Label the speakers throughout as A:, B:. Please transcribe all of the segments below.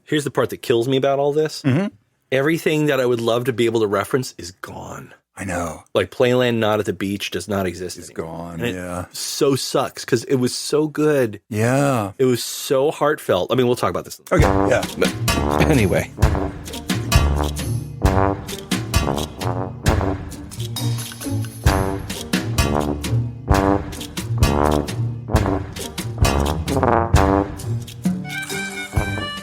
A: Here's the part that kills me about all this.
B: Mm-hmm.
A: Everything that I would love to be able to reference is gone.
B: I know.
A: Like Playland Not at the Beach does not exist
B: It's
A: anymore.
B: gone,
A: And
B: yeah.
A: it so sucks because it was so good.
B: Yeah.
A: It was so heartfelt. I mean, we'll talk about this.
B: Okay, yeah.
A: But anyway.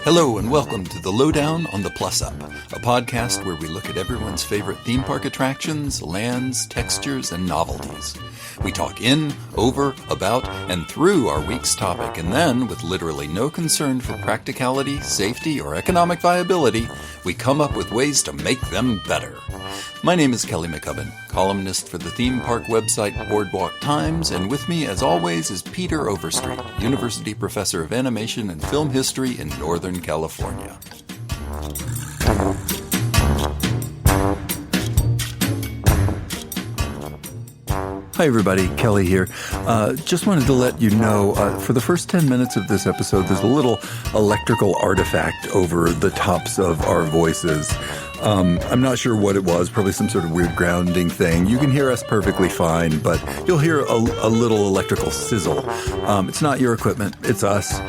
B: Hello and welcome to The Lowdown on the Plus Up, a podcast where we look at everyone's favorite theme park attractions, lands, textures, and novelties. We talk in, over, about, and through our week's topic, and then, with literally no concern for practicality, safety, or economic viability, we come up with ways to make them better. My name is Kelly McCubbin, columnist for the theme park website Boardwalk Times, and with me, as always, is Peter Overstreet, University Professor of Animation and Film History in Northern California. Hi everybody, Kelly here. Just wanted to let you know, for the first 10 minutes of this episode, there's a little electrical artifact over the tops of our voices. I'm not sure what it was, probably some sort of weird grounding thing. You can hear us perfectly fine, but you'll hear a little electrical sizzle. It's not your equipment, it's us.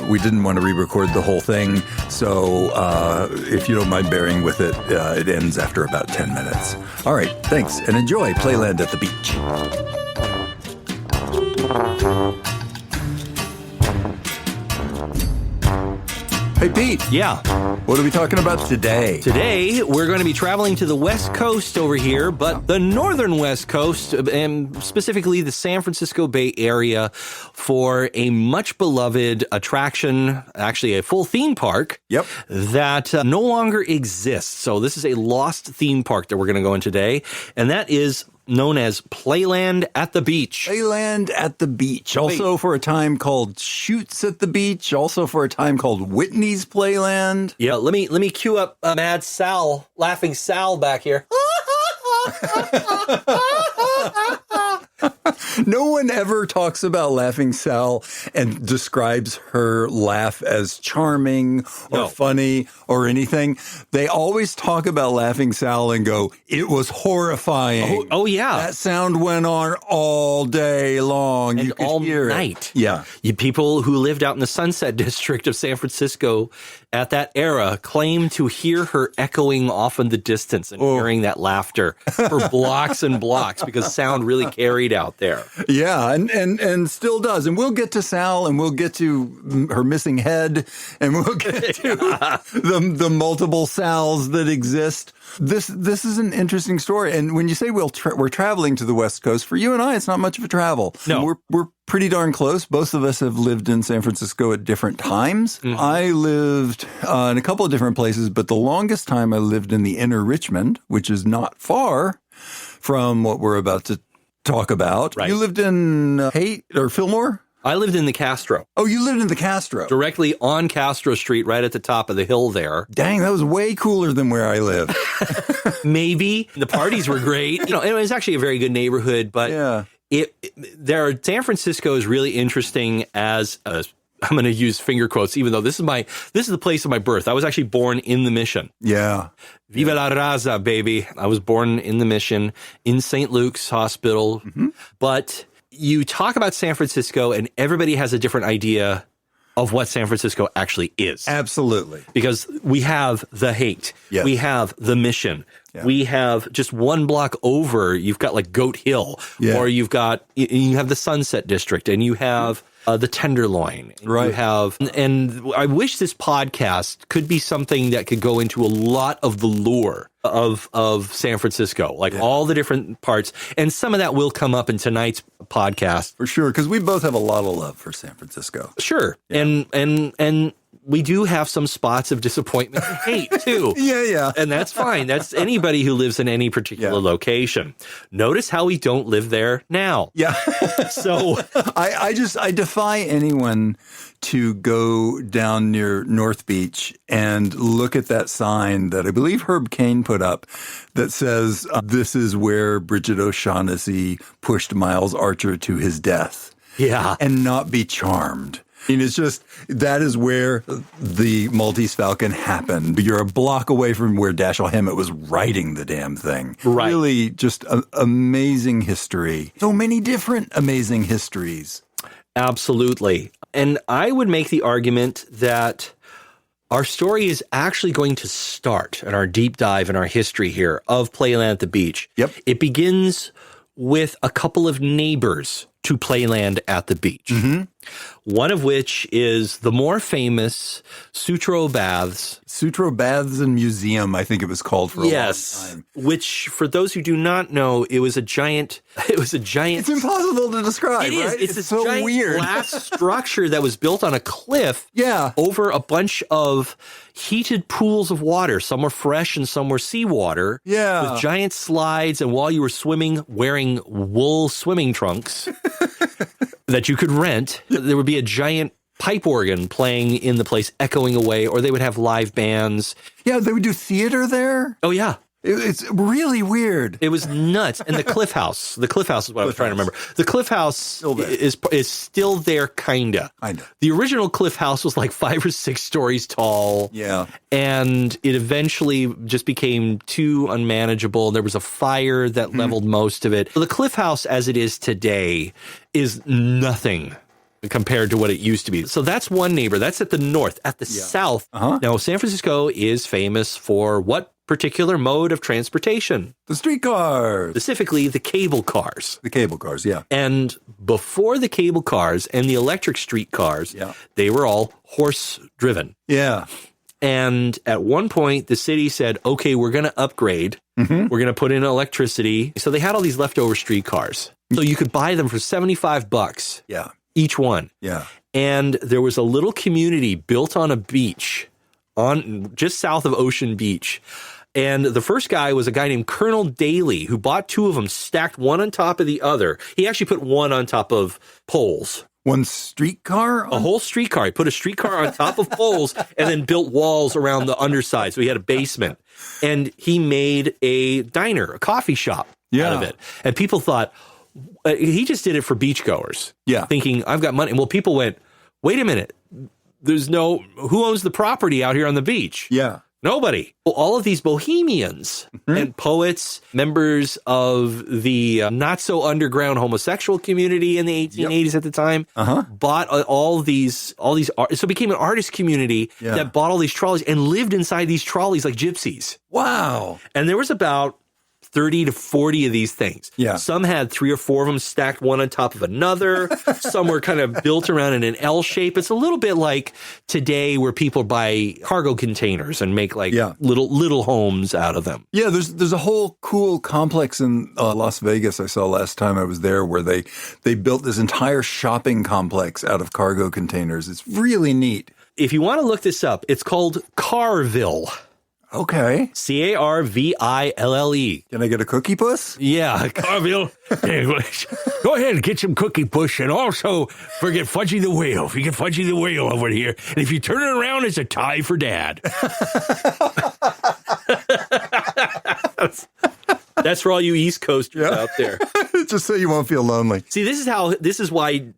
B: We didn't want to re-record the whole thing, so if you don't mind bearing with it, it ends after about 10 minutes. All right, thanks, and enjoy Playland at the Beach. Hey, Pete.
A: Yeah.
B: What are we talking about today?
A: Today, we're going to be traveling to the West Coast over here, but the northern West Coast, and specifically the San Francisco Bay Area, for a much beloved attraction, actually a full theme park.
B: Yep.
A: That no longer exists. So this is a lost theme park that we're going to go in today, and that is known as Playland at the Beach.
B: Playland at the Beach. Also for a time called Chutes at the Beach. Also for a time called Whitney's Playland.
A: Yeah, let me cue up Mad Sal, Laughing Sal back here.
B: No one ever talks about Laughing Sal and describes her laugh as charming or funny or anything. They always talk about Laughing Sal and go, it was horrifying.
A: Oh yeah.
B: That sound went on all day long.
A: And
B: you could
A: all
B: hear
A: night.
B: It. Yeah.
A: You people who lived out in the Sunset District of San Francisco at that era claim to hear her echoing off in the distance and hearing that laughter for blocks and blocks because sound really carried out there.
B: Yeah, and still does. And we'll get to Sal, and we'll get to her missing head, and we'll get to the multiple Sals that exist. This is an interesting story. And when you say we're traveling to the West Coast, for you and I, it's not much of a travel.
A: No.
B: We're pretty darn close. Both of us have lived in San Francisco at different times. Mm-hmm. I lived in a couple of different places, but the longest time I lived in the inner Richmond, which is not far from what we're about to talk about.
A: Right.
B: You lived in Haight or Fillmore?
A: I lived in the Castro.
B: Oh, you lived in the Castro.
A: Directly on Castro Street, right at the top of the hill there.
B: Dang, that was way cooler than where I live.
A: Maybe. The parties were great. You know, it was actually a very good neighborhood, but
B: yeah.
A: San Francisco is really interesting as a, I'm going to use finger quotes, even though this is the place of my birth. I was actually born in the Mission.
B: Yeah.
A: Viva la raza, baby. I was born in the Mission in St. Luke's Hospital. Mm-hmm. But you talk about San Francisco and everybody has a different idea of what San Francisco actually is.
B: Absolutely.
A: Because we have the Haight.
B: Yes.
A: We have the Mission.
B: Yeah.
A: We have just one block over, you've got like Goat Hill, or you have the Sunset District, and you have the Tenderloin.
B: Right.
A: You have, and I wish this podcast could be something that could go into a lot of the lore of San Francisco, like all the different parts. And some of that will come up in tonight's podcast.
B: For sure, because we both have a lot of love for San Francisco.
A: Sure. Yeah. And we do have some spots of disappointment and hate, too.
B: Yeah.
A: And that's fine. That's anybody who lives in any particular location. Notice how we don't live there now.
B: Yeah.
A: So
B: I defy anyone to go down near North Beach and look at that sign that I believe Herb Caen put up that says, this is where Bridget O'Shaughnessy pushed Miles Archer to his death.
A: Yeah.
B: And not be charmed. I mean, it's just, that is where the Maltese Falcon happened. You're a block away from where Dashiell Hammett was writing the damn thing.
A: Right.
B: Really just amazing history. So many different amazing histories.
A: Absolutely. And I would make the argument that our story is actually going to start in our deep dive in our history here of Playland at the beach.
B: Yep.
A: It begins with a couple of neighbors to Playland at the beach. Mm-hmm. One of which is the more famous Sutro Baths.
B: Sutro Baths and Museum, I think it was called for a long time.
A: Which, for those who do not know, it was a giant. It's
B: impossible to describe,
A: it is.
B: Right?
A: It's
B: so
A: giant
B: weird.
A: glass structure that was built on a cliff over a bunch of heated pools of water. Some were fresh and some were seawater.
B: Yeah.
A: With giant slides. And while you were swimming, wearing wool swimming trunks that you could rent, there would be a giant pipe organ playing in the place, echoing away, or they would have live bands.
B: Yeah, they would do theater there.
A: Oh, yeah.
B: It's really weird.
A: It was nuts. And the Cliff House. The Cliff House is what I was trying to remember. The Cliff House is still there, kinda. The original Cliff House was like 5 or 6 stories tall.
B: Yeah.
A: And it eventually just became too unmanageable. There was a fire that leveled most of it. The Cliff House, as it is today, is nothing compared to what it used to be. So that's one neighbor. That's at the north. At the south, now San Francisco is famous for what particular mode of transportation?
B: The streetcars.
A: Specifically, the cable cars.
B: The cable cars, yeah.
A: And before the cable cars and the electric streetcars, they were all horse-driven.
B: Yeah.
A: And at one point, the city said, okay, we're going to upgrade. We're going to put in electricity. So they had all these leftover streetcars. So you could buy them for $75.
B: Yeah.
A: Each one.
B: Yeah.
A: And there was a little community built on a beach on just south of Ocean Beach. And the first guy was a guy named Colonel Daly, who bought 2 of them, stacked one on top of the other. He actually put one on top of poles.
B: One streetcar?
A: A whole streetcar. He put a streetcar on top of poles and then built walls around the underside. So he had a basement. And he made a diner, a coffee shop out of it. And people thought, he just did it for beachgoers.
B: Yeah.
A: Thinking, I've got money. Well, people went, wait a minute. Who owns the property out here on the beach?
B: Yeah.
A: Nobody. Well, all of these bohemians and poets, members of the not so underground homosexual community in the 1880s at the time, bought all these art. So it became an artist community that bought all these trolleys and lived inside these trolleys like gypsies.
B: Wow.
A: And there was about 30 to 40 of these things.
B: Yeah.
A: Some had 3 or 4 of them stacked one on top of another. Some were kind of built around in an L shape. It's a little bit like today where people buy cargo containers and make like little homes out of them.
B: Yeah, there's a whole cool complex in Las Vegas I saw last time I was there where they built this entire shopping complex out of cargo containers. It's really neat.
A: If you want to look this up, it's called Carville.
B: Okay.
A: Carville.
B: Can I get a cookie puss?
A: Yeah, Carville.
C: Go ahead and get some cookie puss, and also forget Fudgy the Whale. If you get Fudgy the Whale over here, and if you turn it around, it's a tie for Dad.
A: That's for all you East Coasters out there.
B: Just so you won't feel lonely.
A: See, this is why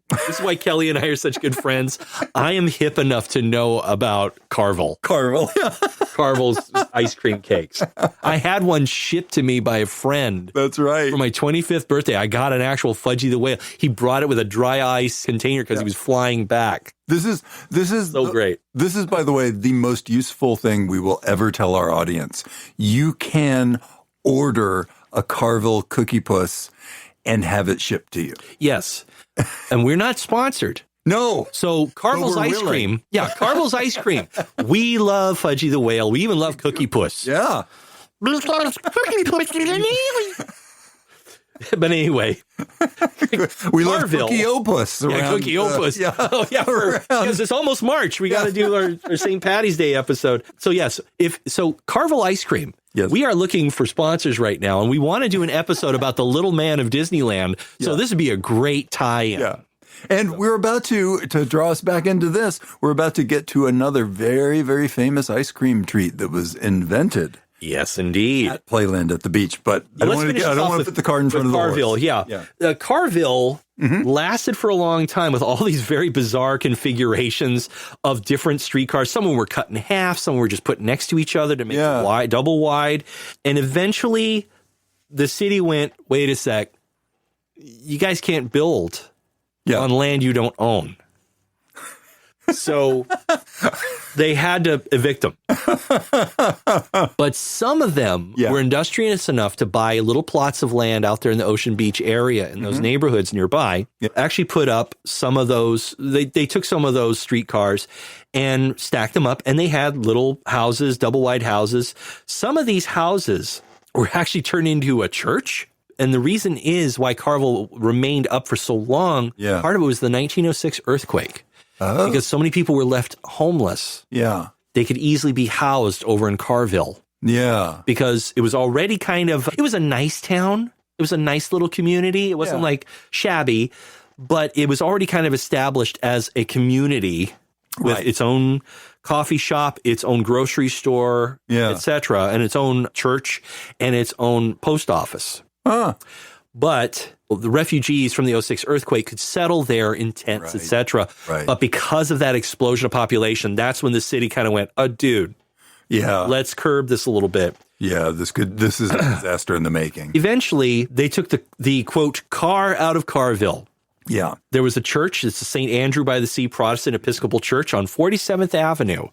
A: Kelly and I are such good friends. I am hip enough to know about Carville. Carville's ice cream cakes. I had one shipped to me by a friend.
B: That's right.
A: For my 25th birthday, I got an actual Fudgy the Whale. He brought it with a dry ice container because he was flying back.
B: This is
A: so great.
B: This is, by the way, the most useful thing we will ever tell our audience. You can order a Carville cookie puss and have it shipped to you.
A: Yes. And we're not sponsored.
B: No.
A: So Carville's ice cream. Yeah, Carville's ice cream. We love Fudgy the Whale. We even love Cookie Puss.
B: Yeah.
A: But anyway.
B: We love Cookie Opus.
A: Yeah, Cookie Opus. Because it's almost March. We got to do our St. Patty's Day episode. So yes, Carville ice cream.
B: Yes.
A: We are looking for sponsors right now, and we want to do an episode about the little man of Disneyland. So this would be a great tie-in.
B: Yeah. And we're about to draw us back into this, we're about to get to another very, very famous ice cream treat that was invented
A: Yes, indeed.
B: at Playland at the beach. But I don't want to put the cart in front of the
A: Carville,
B: horse.
A: yeah. Carville lasted for a long time with all these very bizarre configurations of different streetcars. Some of them were cut in half. Some were just put next to each other to make it wide, double wide. And eventually the city went, wait a sec, you guys can't build on land you don't own. So they had to evict them. But some of them were industrious enough to buy little plots of land out there in the Ocean Beach area in those neighborhoods nearby, actually put up some of those. They took some of those streetcars and stacked them up, and they had little houses, double wide houses. Some of these houses were actually turned into a church. And the reason is why Carville remained up for so long. Part of it was the 1906 earthquake. Because so many people were left homeless. They could easily be housed over in Carville. Because it was already it was a nice town. It was a nice little community. It wasn't like shabby, but it was already kind of established as a community with its own coffee shop, its own grocery store, etc., and its own church and its own post office. But the refugees from the 06 earthquake could settle there in tents, etc. But because of that explosion of population, that's when the city kind of went, dude, let's curb this a little bit.
B: This is a disaster in the making.
A: Eventually, they took the quote, car out of Carville. There was a church, it's the St. Andrew by the Sea Protestant Episcopal Church on 47th Avenue.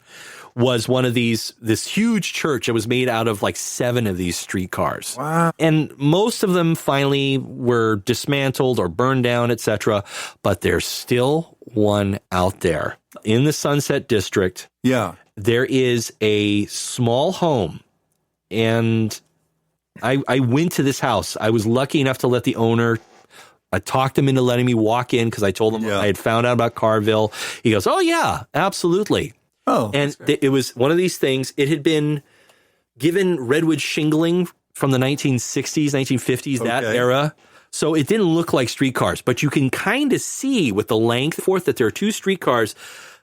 A: Was one of this huge church that was made out of like 7 of these streetcars. And most of them finally were dismantled or burned down, etc. But there's still one out there in the Sunset District. There is a small home, and I went to this house. I was lucky enough to let the owner. I talked him into letting me walk in because I told him I had found out about Carville. He goes, "Oh yeah, absolutely." And it was one of these things. It had been given redwood shingling from the 1960s, 1950s, that era. So it didn't look like streetcars, but you can kind of see with the length forth that there are 2 streetcars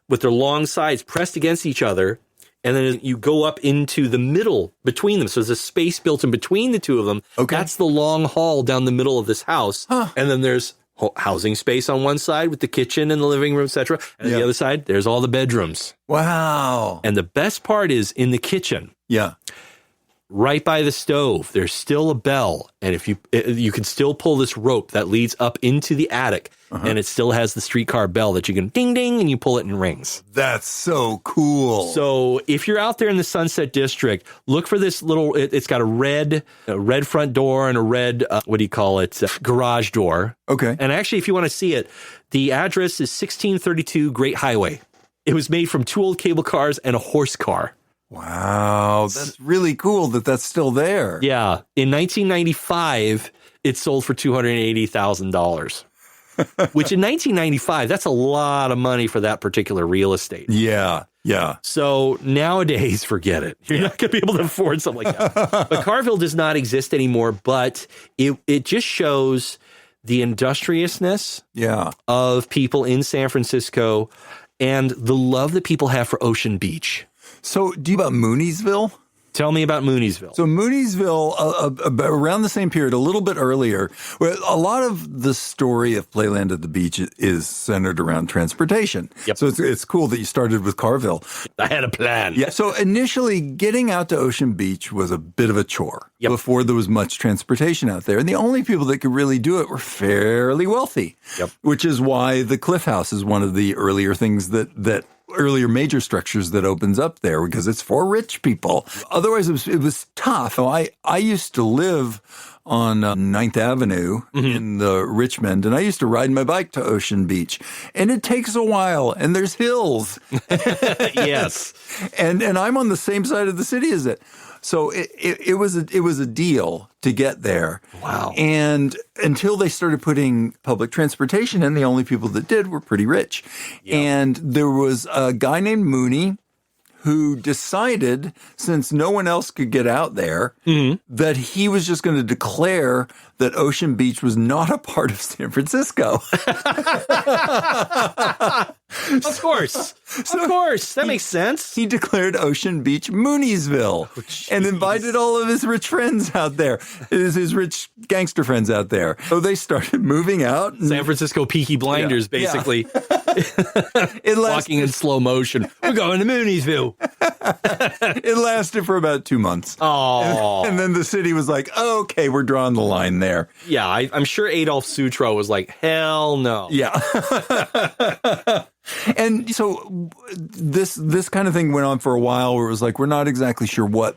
A: with their long sides pressed against each other. And then you go up into the middle between them. So there's a space built in between the 2 of them. That's the long hall down the middle of this house. And then there's housing space on one side with the kitchen and the living room, etc. And on the other side, there's all the bedrooms.
B: Wow.
A: And the best part is in the kitchen. Right by the stove, there's still a bell. And if you can still pull this rope that leads up into the attic, and it still has the streetcar bell that you can ding, ding, and you pull it and it rings.
B: That's so cool.
A: So if you're out there in the Sunset District, look for this little, it's got a red front door and a red, garage door. And actually, if you want to see it, the address is 1632 Great Highway. It was made from 2 old cable cars and a horse car.
B: Wow, that's really cool that that's still there.
A: Yeah. In 1995, it sold for $280,000. Which in 1995, that's a lot of money for that particular real estate. So nowadays, forget it. You're not going to be able to afford something like that. But Carville does not exist anymore, but it just shows the industriousness of people in San Francisco and the love that people have for Ocean Beach.
B: So do you know about Mooniesville?
A: Tell me about Mooniesville.
B: So Mooniesville, around the same period, a little bit earlier, where a lot of the story of Playland at the beach is centered around transportation. So it's cool that you started with Carville.
A: I had a plan.
B: So initially, getting out to Ocean Beach was a bit of a chore before there was much transportation out there. And the only people that could really do it were fairly wealthy, which is why the Cliff House is one of the earlier things that earlier major structures that opens up there, because it's for rich people. Otherwise, it was tough. So I used to live on 9th Avenue in the Richmond, and I used to ride my bike to Ocean Beach. And it takes a while, and there's hills. And I'm on the same side of the city as it. So it was a deal to get there.
A: Wow.
B: And until they started putting public transportation in, the only people that did were pretty rich. And there was a guy named Mooney who decided, since no one else could get out there, that he was just going to declare that Ocean Beach was not a part of San Francisco.
A: Of course. That makes sense.
B: He declared Ocean Beach Mooniesville and invited all of his rich friends out there, his rich gangster friends out there. So they started moving out.
A: San Francisco Peaky Blinders, basically. Walking in slow motion. We're going to Mooniesville.
B: It lasted for about 2 months.
A: Oh.
B: And then the city was like, oh, okay, we're drawing the line there.
A: Yeah, I'm sure Adolf Sutro was like, hell no.
B: Yeah. And so this kind of thing went on for a while where it was like, we're not exactly sure what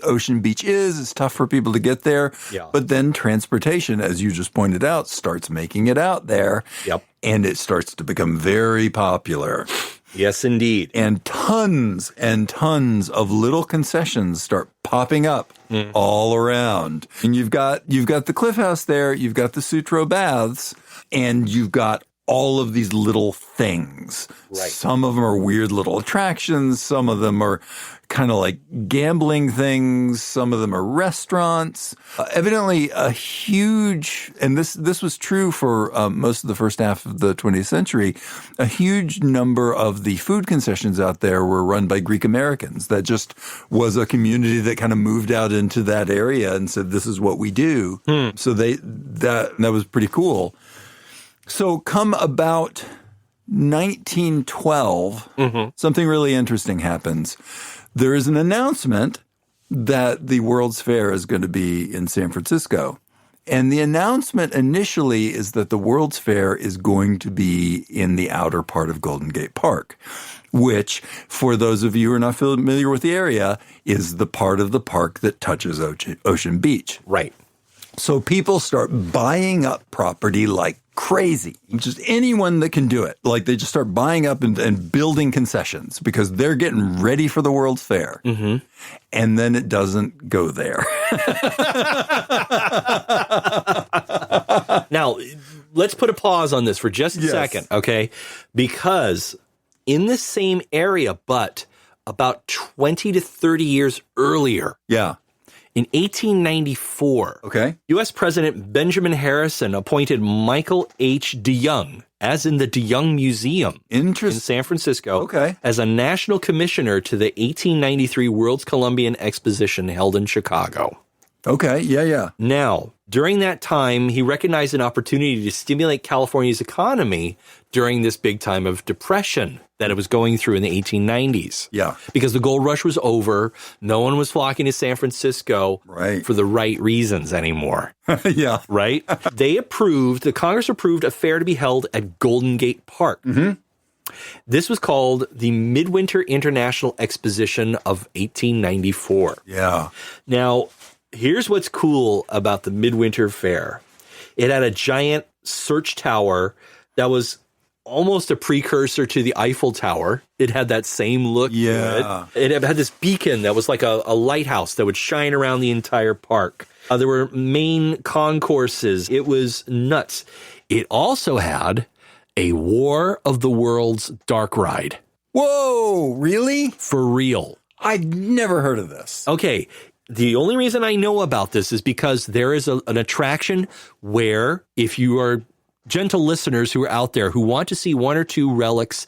B: Ocean Beach is. It's tough for people to get there.
A: Yeah.
B: But then transportation, as you just pointed out, starts making it out there.
A: Yep.
B: And it starts to become very popular.
A: Yes, indeed.
B: And tons of little concessions start popping up all around. And you've got the Cliff House there, you've got the Sutro Baths, and you've got all of these little things.
A: Right.
B: Some of them are weird little attractions. Some of them are kind of like gambling things. Some of them are restaurants. Evidently a huge, and this was true for most of the first half of the 20th century, a huge number of the food concessions out there were run by Greek Americans. That just was a community that kind of moved out into that area and said, this is what we do. So that was pretty cool. So come about 1912, something really interesting happens. There is an announcement that the World's Fair is going to be in San Francisco. And the announcement initially is that the World's Fair is going to be in the outer part of Golden Gate Park, which, for those of you who are not familiar with the area, is the part of the park that touches Ocean Beach.
A: Right.
B: So people start buying up property like crazy. Just anyone that can do it. Like they just start buying up and building concessions because they're getting ready for the World's Fair. Mm-hmm. And then it doesn't go there.
A: Now, let's put a pause on this for just a second, okay? Because in the same area, but about 20 to 30 years earlier.
B: Yeah.
A: In 1894, U.S. President Benjamin Harrison appointed Michael H. DeYoung, as in the DeYoung Museum in San Francisco, as a national commissioner to the 1893 World's Columbian Exposition held in Chicago.
B: Okay, yeah.
A: Now, during that time, he recognized an opportunity to stimulate California's economy during this big time of depression that it was going through in the 1890s.
B: Yeah.
A: Because the gold rush was over. No one was flocking to San Francisco for the right reasons anymore.
B: Yeah.
A: Right? The Congress approved a fair to be held at Golden Gate Park. Mm-hmm. This was called the Midwinter International Exposition of 1894.
B: Yeah.
A: Now, here's what's cool about the Midwinter Fair. It had a giant search tower that was almost a precursor to the Eiffel Tower. It had that same look.
B: Yeah.
A: It had this beacon that was like a lighthouse that would shine around the entire park. There were main concourses. It was nuts. It also had a War of the Worlds dark ride.
B: Whoa, really?
A: For real.
B: I'd never heard of this.
A: Okay. The only reason I know about this is because there is an attraction where, if you are gentle listeners who are out there who want to see one or two relics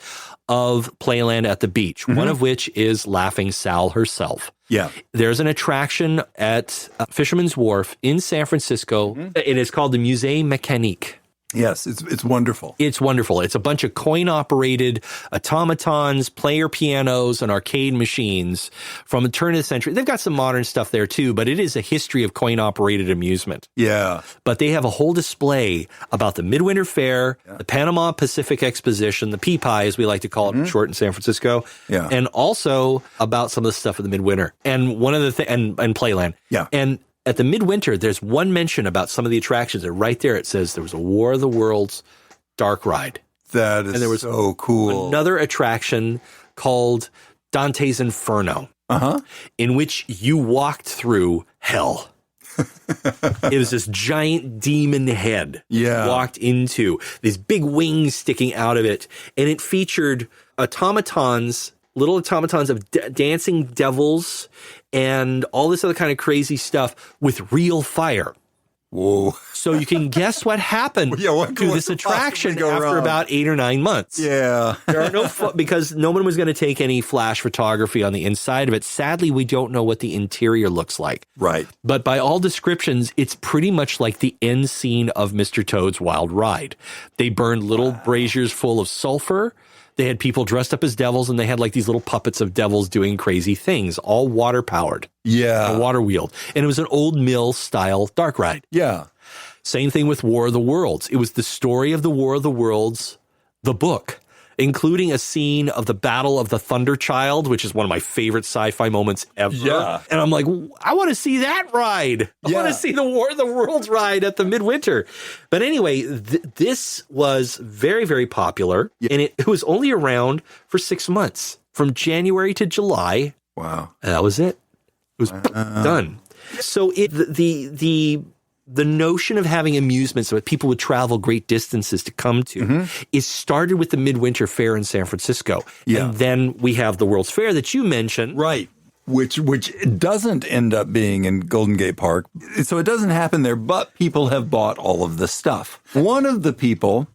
A: of Playland at the beach, one of which is Laughing Sal herself.
B: Yeah.
A: There's an attraction at Fisherman's Wharf in San Francisco. It is called the Musée Mécanique.
B: Yes, it's wonderful.
A: It's wonderful. It's a bunch of coin-operated automatons, player pianos, and arcade machines from the turn of the century. They've got some modern stuff there, too, but it is a history of coin-operated amusement.
B: Yeah.
A: But they have a whole display about the Midwinter Fair, the Panama Pacific Exposition, the PPI, as we like to call it, short in San Francisco, and also about some of the stuff of the Midwinter. And one of the and Playland.
B: Yeah.
A: And at the Midwinter, there's one mention about some of the attractions, and right there it says there was a War of the Worlds dark ride.
B: That is
A: and there was
B: so cool.
A: Another attraction called Dante's Inferno, in which you walked through hell. It was this giant demon head you walked into, these big wings sticking out of it, and it featured automatons little automatons of dancing devils and all this other kind of crazy stuff with real fire.
B: Whoa.
A: So you can guess what happened to this attraction after about 8 or 9 months.
B: Yeah.
A: There are no because no one was going to take any flash photography on the inside of it. Sadly, we don't know what the interior looks like.
B: Right.
A: But by all descriptions, it's pretty much like the end scene of Mr. Toad's Wild Ride. They burned little braziers full of sulfur. They had people dressed up as devils, and they had like these little puppets of devils doing crazy things, all water powered.
B: Yeah.
A: Water wheeled. And it was an old mill style dark ride.
B: Yeah.
A: Same thing with War of the Worlds. It was the story of the War of the Worlds, the book, including a scene of the Battle of the Thunder Child, which is one of my favorite sci-fi moments ever.
B: Yeah.
A: And I'm like, I want to see that ride. I want to see the War of the Worlds ride at the Midwinter. But anyway, this was very, very popular. Yeah. And it was only around for 6 months, from January to July.
B: Wow.
A: And that was it. It was done. So the notion of having amusements that people would travel great distances to come to is started with the Midwinter Fair in San Francisco.
B: Yeah.
A: And then we have the World's Fair that you mentioned.
B: Right. Which doesn't end up being in Golden Gate Park. So it doesn't happen there, but people have bought all of this stuff. One of the people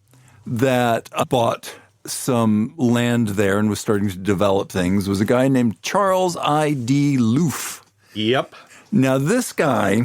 B: that bought some land there and was starting to develop things was a guy named Charles I.D. Looff.
A: Yep.
B: Now, this guy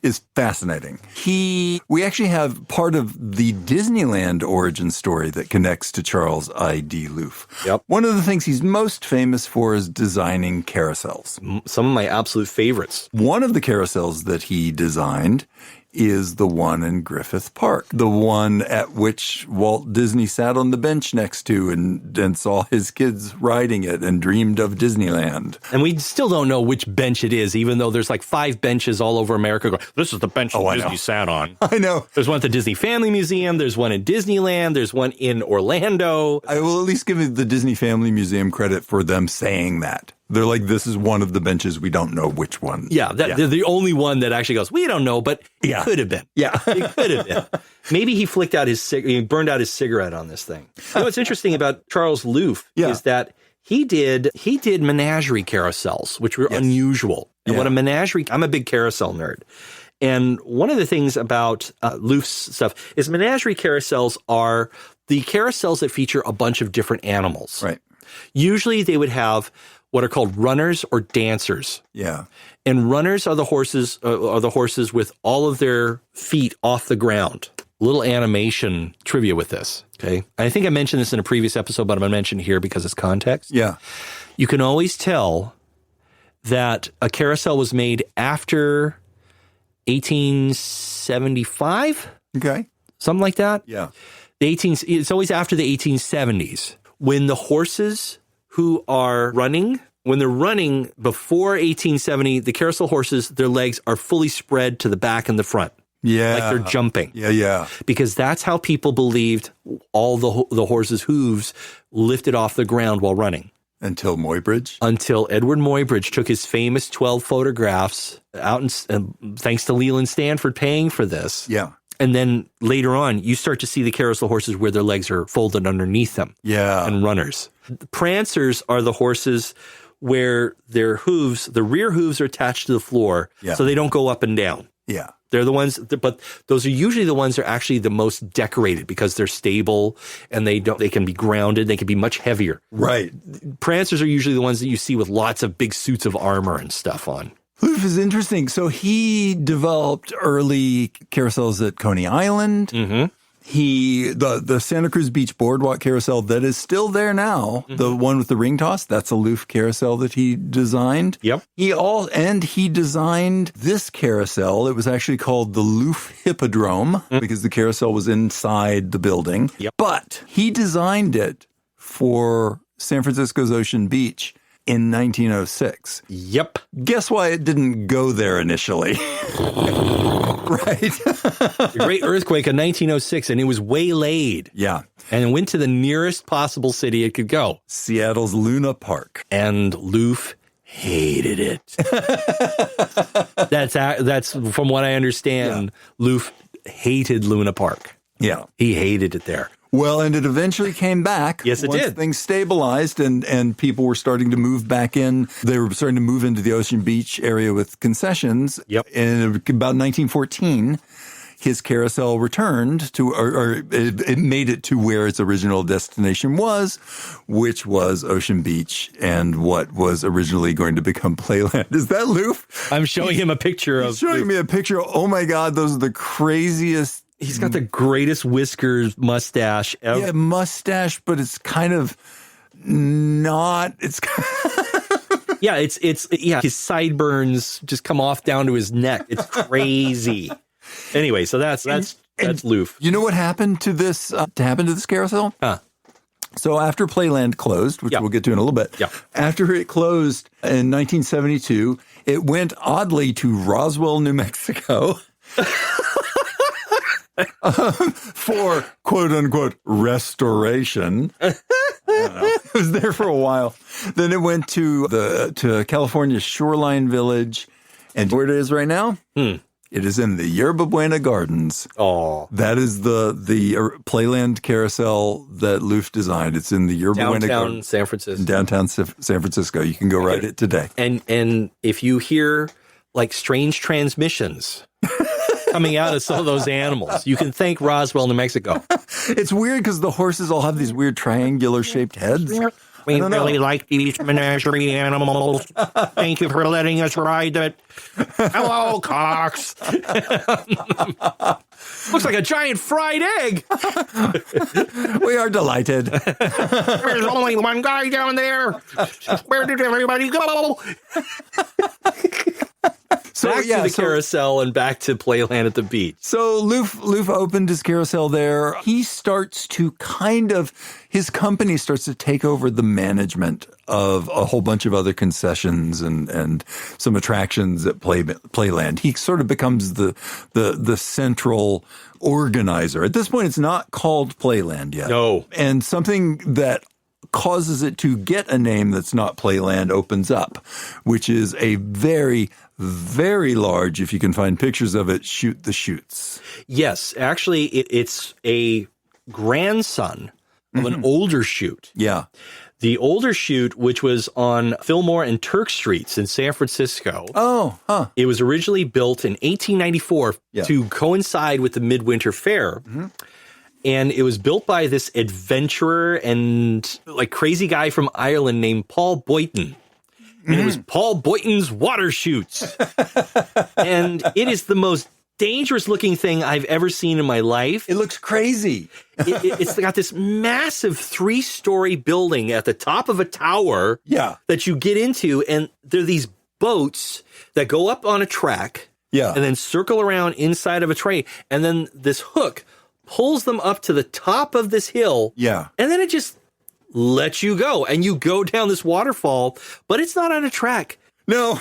B: is fascinating. We actually have part of the Disneyland origin story that connects to Charles I.D. Looff.
A: Yep.
B: One of the things he's most famous for is designing carousels.
A: Some of my absolute favorites.
B: One of the carousels that he designed is the one in Griffith Park, the one at which Walt Disney sat on the bench next to and saw his kids riding it and dreamed of Disneyland.
A: And we still don't know which bench it is, even though there's like 5 benches all over America going, this is the bench Disney sat on.
B: I know.
A: There's one at the Disney Family Museum. There's one in Disneyland. There's one in Orlando.
B: I will at least give the Disney Family Museum credit for them saying that. They're like, this is one of the benches. We don't know which one.
A: Yeah, they're the only one that actually goes, we don't know, but it could have been.
B: Yeah.
A: It could have been. Maybe he he burned out his cigarette on this thing. You know what's interesting about Charles Looff is that he did menagerie carousels, which were unusual. And what a menagerie, I'm a big carousel nerd. And one of the things about Looff's stuff is menagerie carousels are the carousels that feature a bunch of different animals.
B: Right.
A: Usually they would have what are called runners or dancers.
B: Yeah.
A: And runners are the horses with all of their feet off the ground. Little animation trivia with this, okay? I think I mentioned this in a previous episode, but I'm going to mention it here because it's context.
B: Yeah.
A: You can always tell that a carousel was made after 1875?
B: Okay.
A: Something like that?
B: Yeah.
A: It's always after the 1870s when the horses who are running, when they're running before 1870, the carousel horses, their legs are fully spread to the back and the front.
B: Yeah.
A: Like they're jumping.
B: Yeah, yeah.
A: Because that's how people believed all the horses' hooves lifted off the ground while running.
B: Until Muybridge?
A: Until Edward Muybridge took his famous 12 photographs out, and thanks to Leland Stanford paying for this.
B: Yeah.
A: And then later on, you start to see the carousel horses where their legs are folded underneath them.
B: Yeah.
A: And runners. The prancers are the horses where their hooves, the rear hooves are attached to the floor, so they don't go up and down.
B: Yeah.
A: They're the ones, but those are usually the ones that are actually the most decorated because they're stable and they can be grounded. They can be much heavier.
B: Right.
A: Prancers are usually the ones that you see with lots of big suits of armor and stuff on.
B: Looff is interesting. So he developed early carousels at Coney Island. Mm-hmm. The Santa Cruz Beach Boardwalk carousel that is still there now, the one with the ring toss, that's a Looff carousel that he designed.
A: Yep.
B: He designed this carousel. It was actually called the Looff Hippodrome because the carousel was inside the building.
A: Yep.
B: But he designed it for San Francisco's Ocean Beach in 1906.
A: Yep.
B: Guess why it didn't go there initially? Right.
A: The great earthquake of 1906, and it was waylaid.
B: Yeah.
A: And it went to the nearest possible city it could go.
B: Seattle's Luna Park.
A: And Looff hated it. That's from what I understand, Looff hated Luna Park.
B: Yeah.
A: He hated it there.
B: Well, and it eventually came back.
A: Yes, it
B: once
A: did.
B: Things stabilized and people were starting to move back in. They were starting to move into the Ocean Beach area with concessions.
A: Yep.
B: And about 1914, his carousel returned to, or it made it to where its original destination was, which was Ocean Beach and what was originally going to become Playland. Is that Looff?
A: I'm showing him a picture of.
B: He's showing me a picture. Oh my God, those are the craziest.
A: He's got the greatest whiskers mustache ever.
B: Yeah, mustache, but it's kind of not. It's
A: Yeah, it's his sideburns just come off down to his neck. It's crazy. Anyway, so that's Looff.
B: You know what happened to this? To this carousel?
A: Huh.
B: So after Playland closed, which
A: Yeah.
B: we'll get to in a little bit.
A: Yeah.
B: After it closed in 1972, it went oddly to Roswell, New Mexico. For quote unquote restoration. I don't know. It was there for a while. Then it went to California's Shoreline Village, and where it is right now, it is in the Yerba Buena Gardens.
A: Oh,
B: That is the Playland carousel that Looff designed. It's in the Yerba Buena
A: downtown
B: Gardens,
A: San Francisco.
B: downtown San Francisco. You can go ride it today.
A: And if you hear like strange transmissions coming out of some of those animals, you can thank Roswell, New Mexico.
B: It's weird because the horses all have these weird triangular shaped heads.
A: We
B: don't know.
A: really like these menagerie animals. Thank you for letting us ride it. Hello, Cox. Looks like a giant fried egg.
B: We are delighted.
A: There's only one guy down there. Where did everybody go?
B: So
A: Back to the carousel and back to Playland at the beach.
B: So Looff opened his carousel there. He starts to his company starts to take over the management of a whole bunch of other concessions and some attractions at Playland. He sort of becomes the central organizer. At this point, it's not called Playland yet.
A: No.
B: And something that causes it to get a name that's not Playland opens up, which is a very, very large, if you can find pictures of it, Chutes.
A: Yes, actually, it's a grandson of an older chute.
B: Yeah.
A: The older chute, which was on Fillmore and Turk Streets in San Francisco.
B: Oh, huh.
A: It was originally built in 1894 to coincide with the Midwinter Fair. Mm-hmm. And it was built by this adventurer and like crazy guy from Ireland named Paul Boyton. And it was Paul Boyton's water chutes. And it is the most dangerous looking thing I've ever seen in my life.
B: It looks crazy.
A: It's got this massive 3-story building at the top of a tower that you get into. And there are these boats that go up on a track and then circle around inside of a train. And then this hook pulls them up to the top of this hill. Yeah. And then it just lets you go. And you go down this waterfall, but it's not on a track.
B: No.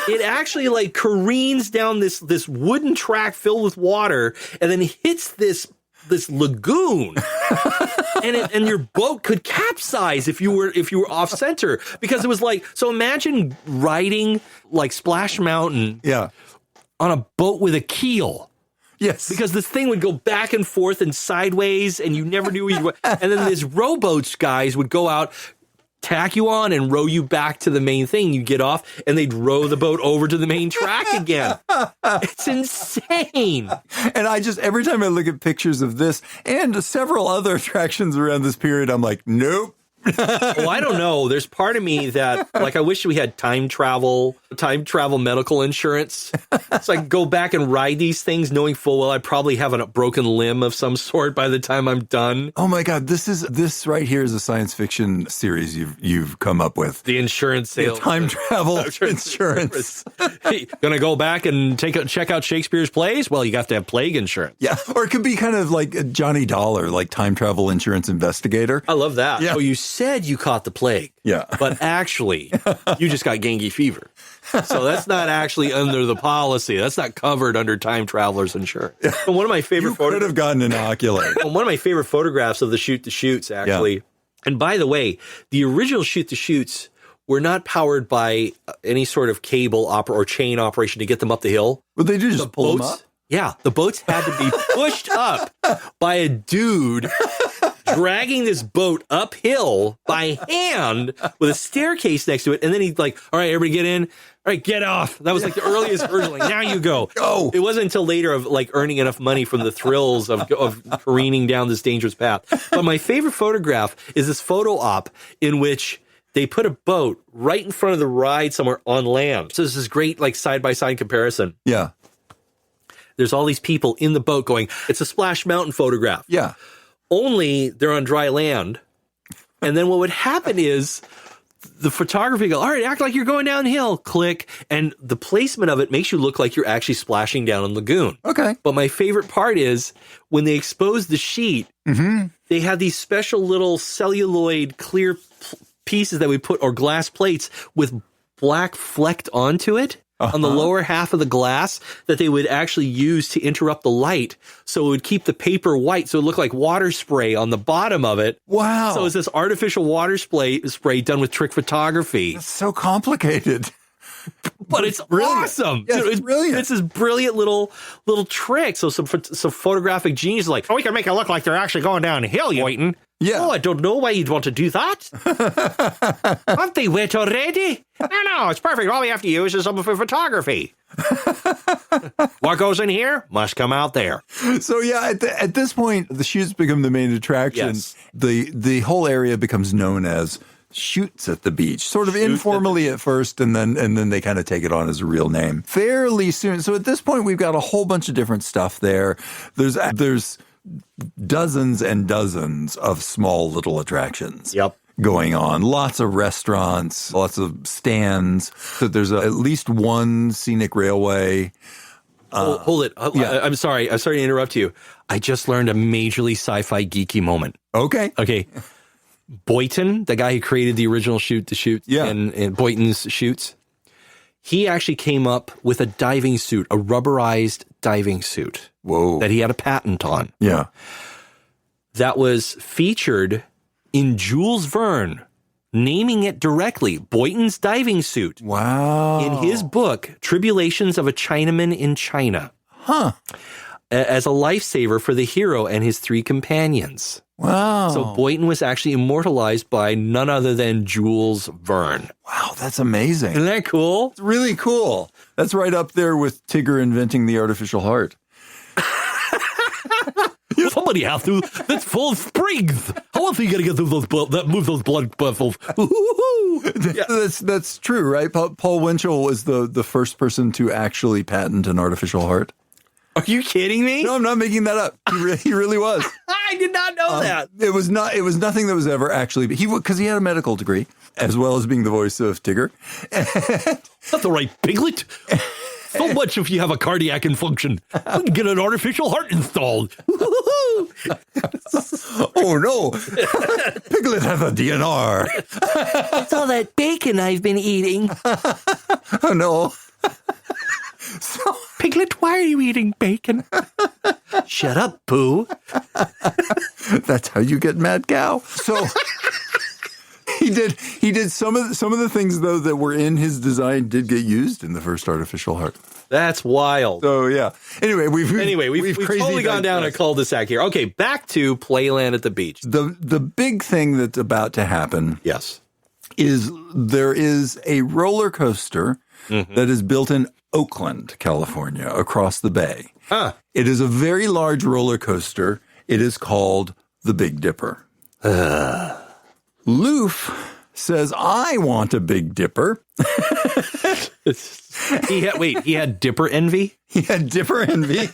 A: It actually like careens down this wooden track filled with water and then hits this lagoon. and your boat could capsize if you were off center, because it was like, so imagine riding like Splash Mountain on a boat with a keel.
B: Yes.
A: Because this thing would go back and forth and sideways, and you never knew where you were. And then these rowboats guys would go out, tack you on, and row you back to the main thing. You get off, and they'd row the boat over to the main track again. It's insane.
B: And every time I look at pictures of this and several other attractions around this period, I'm like, nope.
A: Well, I don't know. There's part of me that, like, I wish we had time travel medical insurance. So I can go back and ride these things knowing full well I probably have a broken limb of some sort by the time I'm done.
B: Oh my God, this right here is a science fiction series you've come up with.
A: The insurance sales.
B: Time travel insurance.
A: Gonna go back and check out Shakespeare's plays? Well, you have to have plague insurance.
B: Yeah. Or it could be kind of like Johnny Dollar, like time travel insurance investigator.
A: I love that.
B: Yeah.
A: Oh, you said you caught the plague.
B: Yeah.
A: But actually, you just got dengue fever. So that's not actually under the policy. That's not covered under time traveler's insurance. And one of my favorite
B: photos could have gotten inoculated.
A: One of my favorite photographs of the Chute to Chutes, actually. Yeah. And by the way, the original Chute to Chutes were not powered by any sort of cable or chain operation to get them up the hill.
B: Well, they did just pull them up.
A: Yeah, the boats had to be pushed up by a dude dragging this boat uphill by hand with a staircase next to it. And then he's like, all right, everybody get in. All right, get off. That was like the earliest version. Like, now you go.
B: Go.
A: It wasn't until later of like earning enough money from the thrills of careening down this dangerous path. But my favorite photograph is this photo op in which they put a boat right in front of the ride somewhere on land. So this is great, like side-by-side comparison.
B: Yeah.
A: There's all these people in the boat going, it's a Splash Mountain photograph.
B: Yeah.
A: Only they're on dry land. And then what would happen is the photography go, all right, act like you're going downhill, click. And the placement of it makes you look like you're actually splashing down a lagoon.
B: Okay.
A: But my favorite part is when they expose the sheet, they have these special little celluloid clear pieces that we put, or glass plates with black flecked onto it. On the lower half of the glass that they would actually use to interrupt the light. So it would keep the paper white. So it looked like water spray on the bottom of it.
B: Wow.
A: So it's this artificial water spray done with trick photography.
B: It's so complicated.
A: But it's
B: brilliant.
A: awesome.
B: Yes,
A: Dude,
B: it's brilliant.
A: It's this brilliant little trick. So some photographic genius is like, oh, we can make it look like they're actually going downhill, Boynton.
B: Yeah.
A: Oh, I don't know why you'd want to do that. Aren't they wet already? No, it's perfect. All we have to use is some for photography. What goes in here must come out there.
B: So yeah, at this point, the Chutes become the main attraction.
A: Yes.
B: The whole area becomes known as Chutes at the beach, sort of informally at first, and then they kind of take it on as a real name fairly soon. So at this point, we've got a whole bunch of different stuff there. There's dozens and dozens of small little attractions.
A: Yep.
B: Going on. Lots of restaurants, lots of stands. So there's at least one scenic railway.
A: Hold it.
B: Yeah.
A: I'm sorry to interrupt you. I just learned a majorly sci-fi geeky moment.
B: Okay.
A: Boynton, the guy who created the original Chutes
B: Yeah.
A: and Boynton's Chutes, he actually came up with a diving suit, a rubberized diving suit.
B: Whoa.
A: That he had a patent on.
B: Yeah.
A: That was featured in Jules Verne, naming it directly, Boynton's diving suit.
B: Wow.
A: In his book, Tribulations of a Chinaman in China.
B: Huh.
A: As a lifesaver for the hero and his three companions.
B: Wow.
A: So Boynton was actually immortalized by none other than Jules Verne.
B: Wow, that's amazing.
A: Isn't that cool?
B: It's really cool. That's right up there with Tigger inventing the artificial heart.
A: Somebody has to. That's full of springs. How else are you going to get through those move those blood vessels? Yeah.
B: That's true, right? Paul Winchell was the first person to actually patent an artificial heart.
A: Are you kidding me?
B: No, I'm not making that up. He really was.
A: I did not know that.
B: It was nothing that was ever actually, because he had a medical degree as well as being the voice of Tigger.
A: That's all right, Piglet. So much if you have a cardiac infunction. We can get an artificial heart installed.
B: Oh, no. Piglet has a DNR.
A: It's all that bacon I've been eating.
B: Oh, no. So,
A: Piglet, why are you eating bacon? Shut up, Pooh.
B: that's how you get mad cow. So he did some of the things though that were in his design did get used in the first artificial heart.
A: That's wild.
B: So yeah. Anyway, we've
A: totally gone down a cul-de-sac here. Okay, back to Playland at the beach.
B: The big thing that's about to happen
A: Yes.
B: is there is a roller coaster that is built in Oakland, California, across the bay.
A: Huh.
B: It is a very large roller coaster. It is called the Big Dipper. Looff says, I want a Big Dipper.
A: He had Dipper envy?
B: He had Dipper envy.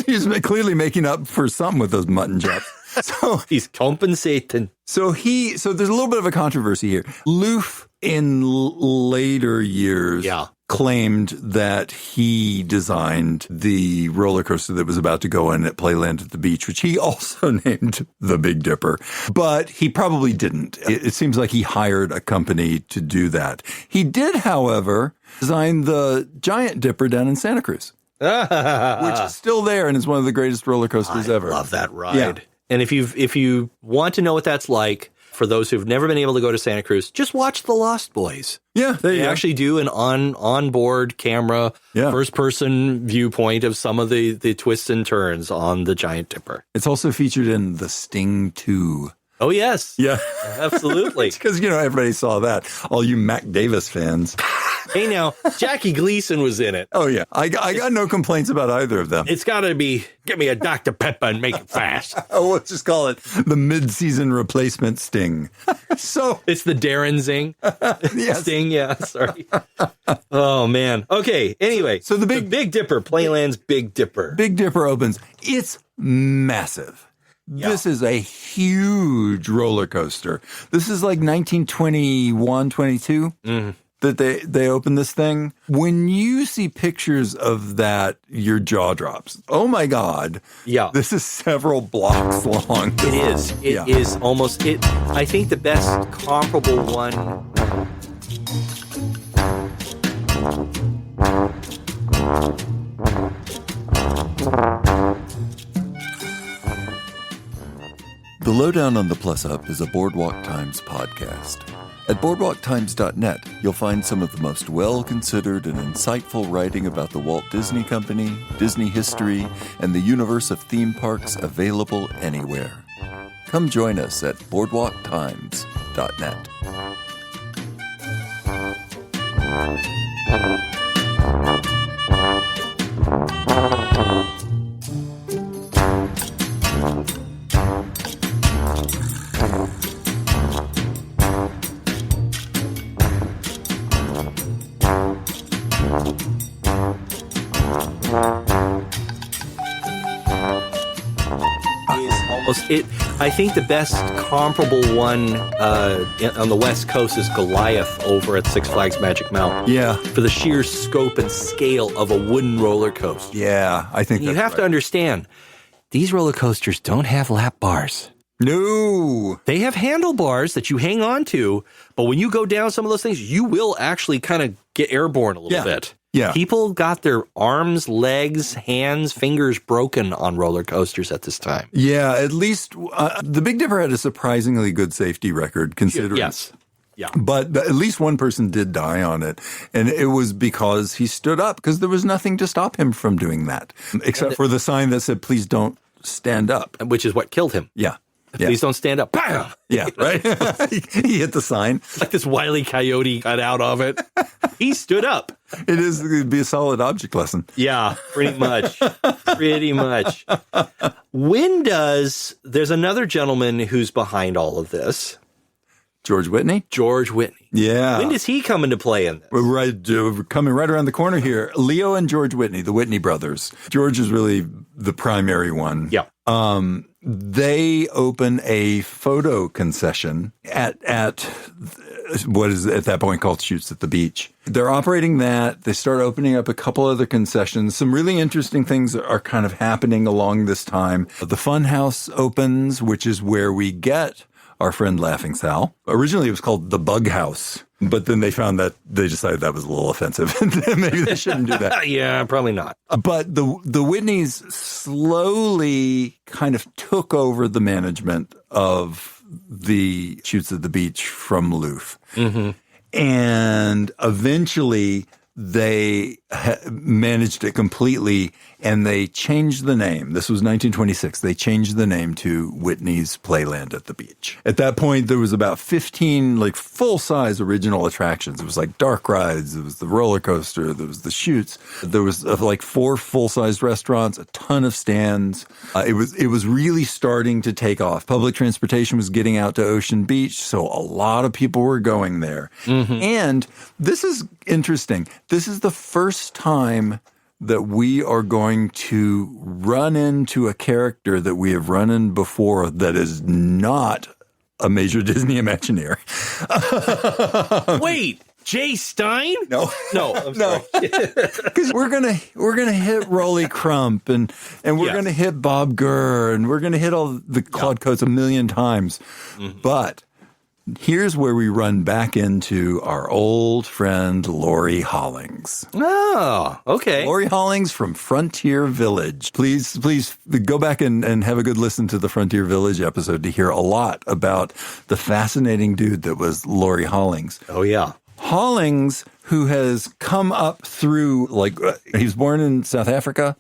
B: He's clearly making up for something with those mutton chops. So
A: He's compensating.
B: So there's a little bit of a controversy here. Looff in later years claimed that he designed the roller coaster that was about to go in at Playland at the beach, which he also named the Big Dipper. But he probably didn't. It seems like he hired a company to do that. He did, however, design the Giant Dipper down in Santa Cruz, which is still there and is one of the greatest roller coasters ever.
A: I love that ride.
B: Yeah.
A: And if you want to know what that's like, for those who've never been able to go to Santa Cruz, just watch The Lost Boys.
B: Yeah, there you
A: They
B: go.
A: actually do an onboard camera, first-person viewpoint of some of the twists and turns on the Giant Dipper.
B: It's also featured in The Sting 2.
A: Oh, yes.
B: Yeah.
A: Absolutely.
B: Because, everybody saw that. All you Mac Davis fans.
A: Hey, now, Jackie Gleason was in it.
B: Oh, yeah. I got no complaints about either of them.
A: It's got to be, give me a Dr. Pepper and make it fast.
B: Oh, let's just call it the mid-season replacement Sting. So
A: It's the Darren Zing.
B: yes.
A: Sting, yeah, sorry. Oh, man. Okay, anyway.
B: So the
A: Big Dipper, Playland's Big Dipper.
B: Big Dipper opens. It's massive.
A: Yeah.
B: This is a huge roller coaster. This is like 1921, 22 that they opened this thing. When you see pictures of that, your jaw drops. Oh my God.
A: Yeah.
B: This is several blocks long.
A: It is. It is almost it. I think the best comparable one.
B: The Lowdown on the Plus Up is a Boardwalk Times podcast. At boardwalktimes.net, you'll find some of the most well-considered and insightful writing about the Walt Disney Company, Disney history, and the universe of theme parks available anywhere. Come join us at boardwalktimes.net.
A: I think the best comparable one on the West Coast is Goliath over at Six Flags Magic Mountain.
B: Yeah.
A: For the sheer scope and scale of a wooden roller coaster.
B: Yeah, I think
A: You have to understand, these roller coasters don't have lap bars.
B: No.
A: They have handlebars that you hang on to, but when you go down some of those things, you will actually kind of get airborne a little bit.
B: Yeah.
A: People got their arms, legs, hands, fingers broken on roller coasters at this time.
B: Yeah, at least the Big Dipper had a surprisingly good safety record considering.
A: Yes. Yeah.
B: But at least one person did die on it. And it was because he stood up, because there was nothing to stop him from doing that, except for the sign that said, please don't stand up.
A: Which is what killed him.
B: Yeah.
A: Please don't stand up. Bam!
B: Yeah, right? He hit the sign.
A: Like this Wile E. Coyote got out of it. He stood up.
B: It'd be a solid object lesson.
A: Yeah, pretty much. Pretty much. There's another gentleman who's behind all of this.
B: George Whitney?
A: George Whitney.
B: Yeah.
A: When does he come into play in this?
B: We're coming right around the corner here. Leo and George Whitney, the Whitney brothers. George is really the primary one.
A: Yeah.
B: They open a photo concession at what is at that point called Chutes at the beach. They're operating that. They start opening up a couple other concessions. Some really interesting things are kind of happening along this time. The Fun House opens, which is where we get our friend Laughing Sal. Originally, it was called the Bug House, but then they found that they decided that was a little offensive. Maybe they shouldn't do that.
A: Yeah, probably not.
B: But the Whitneys slowly kind of took over the management of the Chutes at the Beach from Looff. Mm-hmm. And eventually they managed it completely, and they changed the name. This was 1926. They changed the name to Whitney's Playland at the beach. At that point, there was about 15 like full-size original attractions. It was like dark rides. It was the roller coaster. There was the Chutes. There was like 4 full-sized restaurants, a ton of stands. It was really starting to take off. Public transportation was getting out to Ocean Beach, so a lot of people were going there. Mm-hmm. And this is interesting. This is the first time that we are going to run into a character that we have run in before that is not a major Disney Imagineer.
A: Wait, Jay Stein?
B: No,
A: I'm sorry.
B: Because we're gonna hit Rolly Crump and we're gonna hit Bob Gurr and we're gonna hit all the Claude Coates a million times, but Here's where we run back into our old friend Laurie Hollings.
A: Oh, okay.
B: Laurie Hollings from Frontier Village. Please go back and have a good listen to the Frontier Village episode to hear a lot about the fascinating dude that was Laurie Hollings.
A: Oh, yeah.
B: Hollings, who has come up through, he was born in South Africa.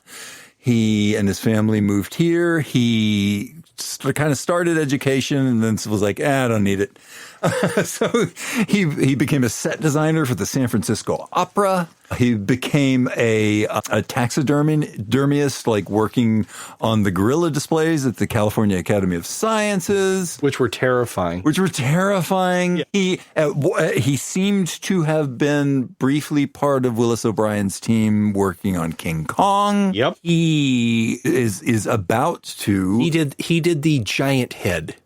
B: He and his family moved here. He kind of started education and then was like, I don't need it. So he became a set designer for the San Francisco Opera. He became a taxidermist, working on the gorilla displays at the California Academy of Sciences.
A: Which were terrifying.
B: Yeah. He seemed to have been briefly part of Willis O'Brien's team working on King Kong.
A: Yep.
B: He is about to...
A: He did the giant head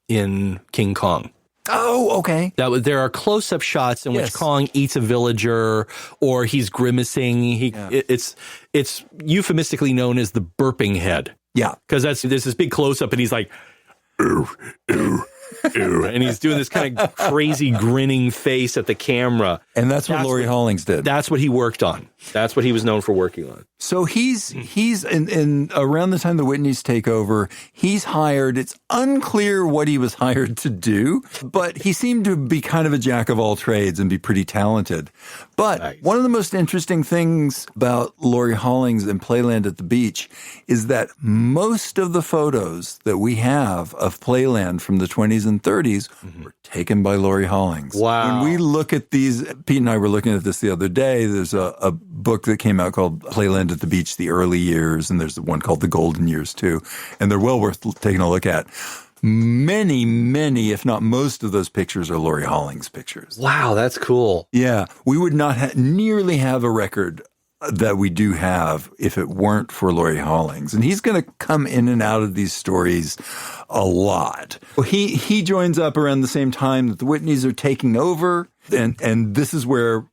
A: in King Kong.
B: Oh, okay.
A: There are close-up shots in which Kong eats a villager or he's grimacing. It's euphemistically known as the burping head.
B: Yeah.
A: Because there's this big close-up and he's like, ooh, ooh, ooh. And he's doing this kind of crazy grinning face at the camera.
B: And that's what Laurie Hollings did.
A: That's what he worked on. That's what he was known for working on.
B: So he's in around the time the Whitneys take over, he's hired. It's unclear what he was hired to do, but he seemed to be kind of a jack of all trades and be pretty talented. But One of the most interesting things about Laurie Hollings and Playland at the Beach is that most of the photos that we have of Playland from the 20s and 30s were taken by Laurie Hollings.
A: Wow.
B: When we look at these, Pete and I were looking at this the other day, there's a book that came out called Playland at the Beach, The Early Years, and there's one called The Golden Years too, and they're well worth taking a look at. Many, if not most of those pictures are Laurie Hollings pictures.
A: Wow, that's cool.
B: Yeah, we would not nearly have a record that we do have if it weren't for Laurie Hollings. And he's going to come in and out of these stories a lot. He joins up around the same time that the Whitneys are taking over, and this is where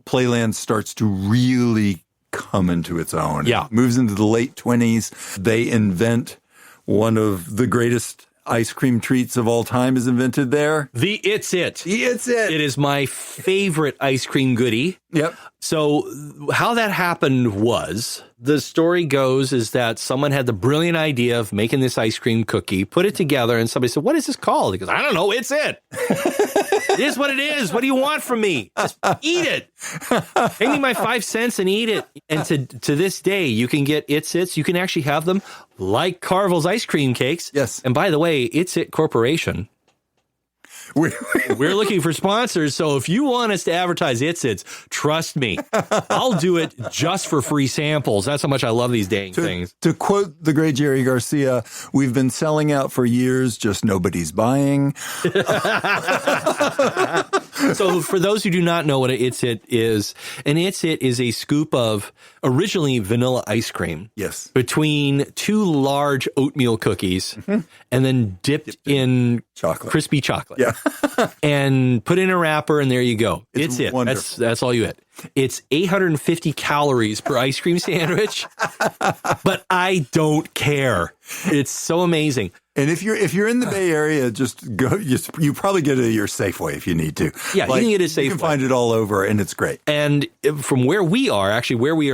B: Playland starts to really come into its own.
A: Yeah.
B: It moves into the late 20s. They invent one of the greatest ice cream treats of all time is invented there.
A: The It's It. It is my favorite ice cream goodie.
B: Yep.
A: So how that happened was, the story goes is that someone had the brilliant idea of making this ice cream cookie, put it together, and somebody said, what is this called? He goes, I don't know, it's it. It is what it is. What do you want from me? Just eat it. Pay me my 5 cents and eat it. And to this day, you can get It's Its. You can actually have them like Carvel's ice cream cakes.
B: Yes.
A: And by the way, It's It Corporation, we're looking for sponsors, so if you want us to advertise It's Its, trust me, I'll do it just for free samples. That's how much I love these dang things.
B: To quote the great Jerry Garcia, we've been selling out for years, just nobody's buying.
A: So for those who do not know what an It's It is, an It's It is a scoop of originally vanilla ice cream.
B: Yes.
A: Between 2 large oatmeal cookies and then dipped in
B: chocolate.
A: Crispy chocolate.
B: Yeah.
A: And put in a wrapper, and there you go. It's it.
B: Wonderful.
A: That's all you get. It's 850 calories per ice cream sandwich, but I don't care. It's so amazing.
B: And if you're in the Bay Area, just go. You probably get it at your Safeway if you need to.
A: Yeah, you can get it at Safeway.
B: You can find it all over, and it's great.
A: And from where we are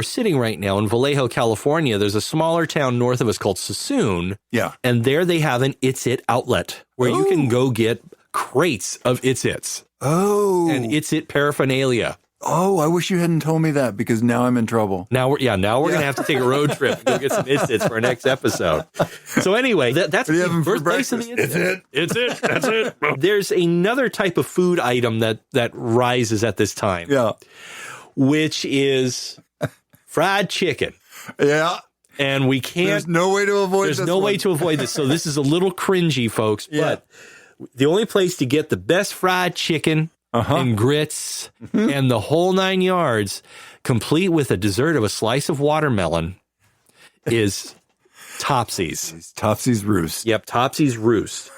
A: sitting right now in Vallejo, California, there's a smaller town north of us called Sassoon.
B: Yeah.
A: And there they have an It's It outlet where you can go get crates of It's Its.
B: Oh.
A: And It's It paraphernalia.
B: Oh, I wish you hadn't told me that, because now I'm in trouble.
A: Now we're going to have to take a road trip and go get some It's Its for our next episode. So anyway, that's the birthplace of the It's It. It's It. That's it. There's another type of food item that rises at this time.
B: Yeah.
A: Which is fried chicken.
B: Yeah.
A: And we can't.
B: There's no way to avoid this.
A: There's no way to avoid this. So this is a little cringy, folks.
B: Yeah.
A: But the only place to get the best fried chicken and grits and the whole 9 yards, complete with a dessert of a slice of watermelon, is Topsy's.
B: Topsy's Roost.
A: Yep, Topsy's Roost.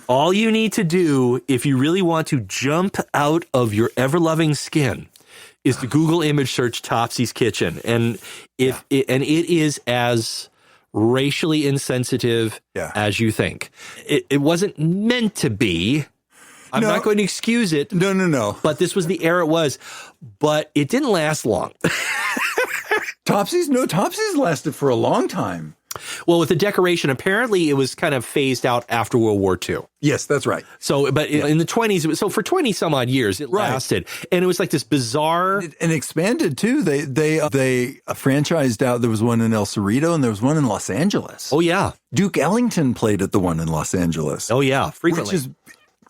A: All you need to do if you really want to jump out of your ever-loving skin is to Google image search Topsy's Kitchen. And it is as racially insensitive as you think. It wasn't meant to be. I'm not going to excuse it.
B: No.
A: But this was the era it was. But it didn't last long.
B: Topsies lasted for a long time.
A: Well, with the decoration, apparently it was kind of phased out after World War II.
B: Yes, that's right.
A: So, but in the 20s, so for 20 some odd years, it lasted. And it was like this bizarre.
B: And expanded too. They franchised out. There was one in El Cerrito and there was one in Los Angeles.
A: Oh, yeah.
B: Duke Ellington played at the one in Los Angeles.
A: Oh, yeah. Frequently.
B: Which is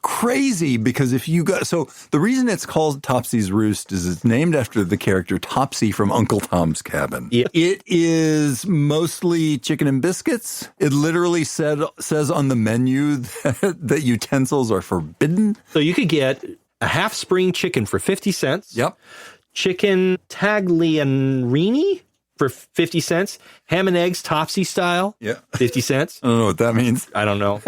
B: crazy because if you go, so the reason it's called Topsy's Roost is it's named after the character Topsy from Uncle Tom's Cabin.
A: Yeah.
B: It is mostly chicken and biscuits. It literally says on the menu that utensils are forbidden.
A: So you could get a half spring chicken for 50 cents.
B: Yep.
A: Chicken tagliarini for 50 cents. Ham and eggs, Topsy style.
B: Yeah.
A: 50 cents.
B: I don't know what that means.
A: I don't know.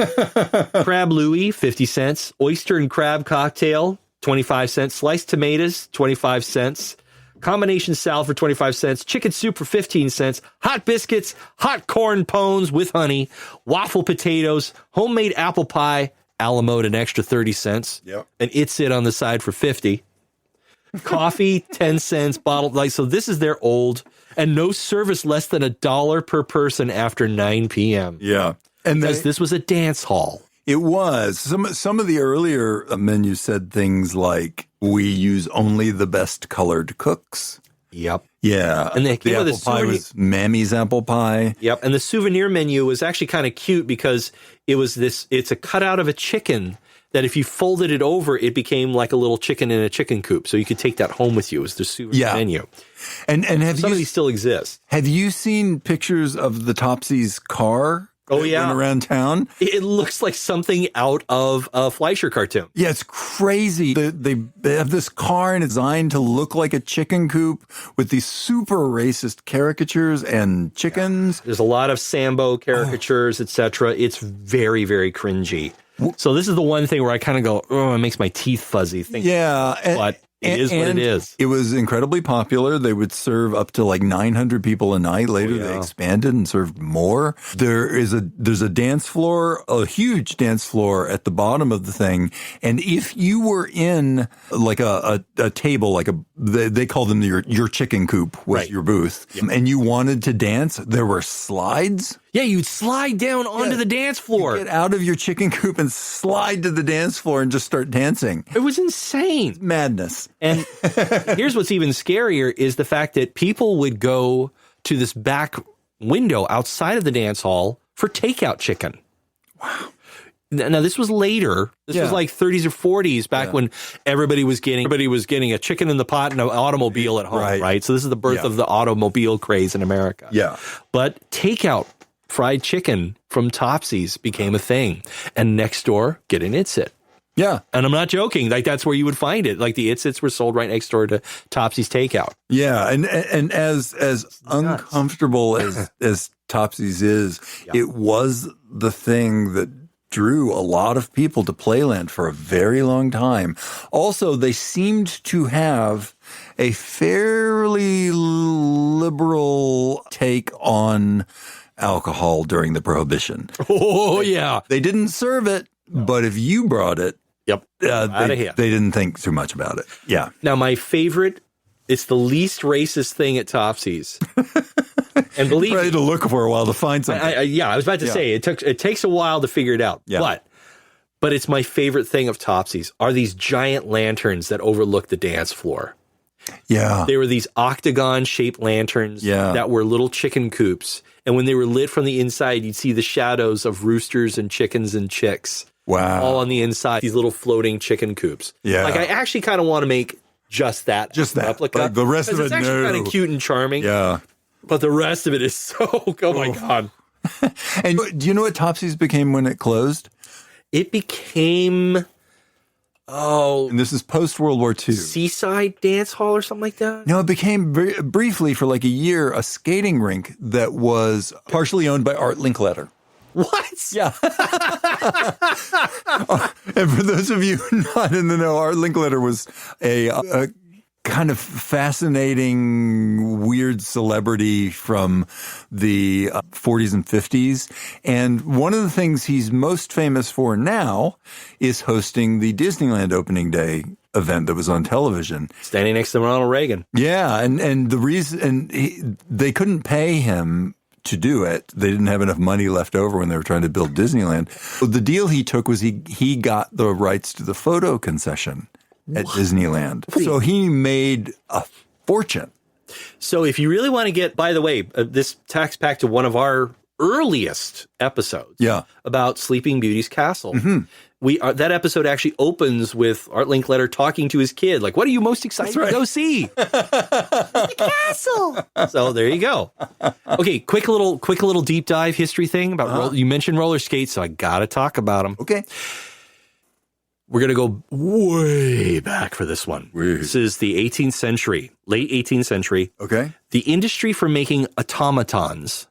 A: Crab Louie, 50 cents. Oyster and crab cocktail, 25 cents. Sliced tomatoes, 25 cents. Combination salad for 25 cents. Chicken soup for 15 cents. Hot biscuits, hot corn pones with honey. Waffle potatoes, homemade apple pie, a la mode, an extra 30 cents.
B: Yep.
A: And it's it on the side for 50. Coffee, 10 cents, bottled. Like, so this is their old, and no service less than $1 per person after 9 p.m.
B: Yeah. And
A: Because this was a dance hall.
B: it was. Some of the earlier menus said things like, we use only the best colored cooks.
A: Yep.
B: Yeah.
A: And they came
B: the
A: with a
B: apple pie
A: souvenir-
B: was Mammy's apple pie.
A: Yep. And the souvenir menu was actually kind of cute because it's a cutout of a chicken that if you folded it over, it became like a little chicken in a chicken coop. So you could take that home with you as the souvenir menu.
B: And have
A: Some
B: you
A: of these still exist.
B: have you seen pictures of the Topsy's car?
A: Oh,
B: that
A: yeah.
B: went around town.
A: It looks like something out of a Fleischer cartoon.
B: Yeah, it's crazy. They have this car and it's designed to look like a chicken coop with these super racist caricatures and chickens.
A: There's a lot of Sambo caricatures, etc. It's very, very cringy. So this is the one thing where I kind of go, oh, it makes my teeth fuzzy.
B: Yeah.
A: But it is what it is.
B: It was incredibly popular. They would serve up to like 900 people a night. Later, they expanded and served more. There's a dance floor, a huge dance floor at the bottom of the thing. And if you were in like a table, like they call them your chicken coop was your booth, and you wanted to dance, there were slides.
A: Yeah, you'd slide down onto the dance floor.
B: Get out of your chicken coop and slide to the dance floor and just start dancing.
A: It was insane.
B: Madness.
A: And here's what's even scarier is the fact that people would go to this back window outside of the dance hall for takeout chicken.
B: Wow.
A: Now, this was later. This was like 30s or 40s back when everybody was getting a chicken in the pot and an automobile at home, right? So this is the birth of the automobile craze in America.
B: Yeah.
A: But takeout fried chicken from Topsy's became a thing. And next door, get an Itsit.
B: Yeah.
A: And I'm not joking. Like, that's where you would find it. Like, the Itsits were sold right next door to Topsy's Takeout.
B: Yeah. And as uncomfortable as Topsy's is, it was the thing that drew a lot of people to Playland for a very long time. Also, they seemed to have a fairly liberal take on alcohol during the Prohibition.
A: Oh, yeah.
B: They didn't serve it, but if you brought it, they didn't think too much about it. Yeah.
A: Now, my favorite, it's the least racist thing at Topsy's. And believe
B: Ready
A: me,
B: to look for a while to find something.
A: I was about to say, it takes a while to figure it out.
B: Yeah.
A: But it's my favorite thing of Topsy's are these giant lanterns that overlook the dance floor.
B: Yeah.
A: They were these octagon-shaped lanterns that were little chicken coops. And when they were lit from the inside, you'd see the shadows of roosters and chickens and chicks.
B: Wow.
A: All on the inside, these little floating chicken coops.
B: Yeah.
A: Like, I actually kind of want to make just that replica.
B: Like the rest of it,
A: it's actually kind of cute and charming.
B: Yeah.
A: But the rest of it is so, oh my God.
B: And do you know what Topsy's became when it closed?
A: It became,
B: and this is post-World War II.
A: Seaside Dance Hall or something like that?
B: No, it became briefly for like a year a skating rink that was partially owned by Art Linkletter.
A: What?
B: Yeah. And for those of you not in the know, Art Linkletter was a kind of fascinating, weird celebrity from the 40s and 50s. And one of the things he's most famous for now is hosting the Disneyland opening day event that was on television.
A: Standing next to Ronald Reagan.
B: Yeah, and the reason they couldn't pay him to do it. They didn't have enough money left over when they were trying to build Disneyland. So the deal he took was he got the rights to the photo concession at Disneyland. So he made a fortune.
A: So if you really want to get, by the way, this tacks back to one of our earliest episodes about Sleeping Beauty's castle. That episode actually opens with Art Linkletter talking to his kid. Like, what are you most excited to go see? The castle. So there you go. Okay, quick little deep dive history thing about you mentioned roller skates, so I got to talk about them.
B: Okay.
A: We're going to go way back for this one. This is the 18th century, late 18th century.
B: Okay.
A: The industry for making automatons.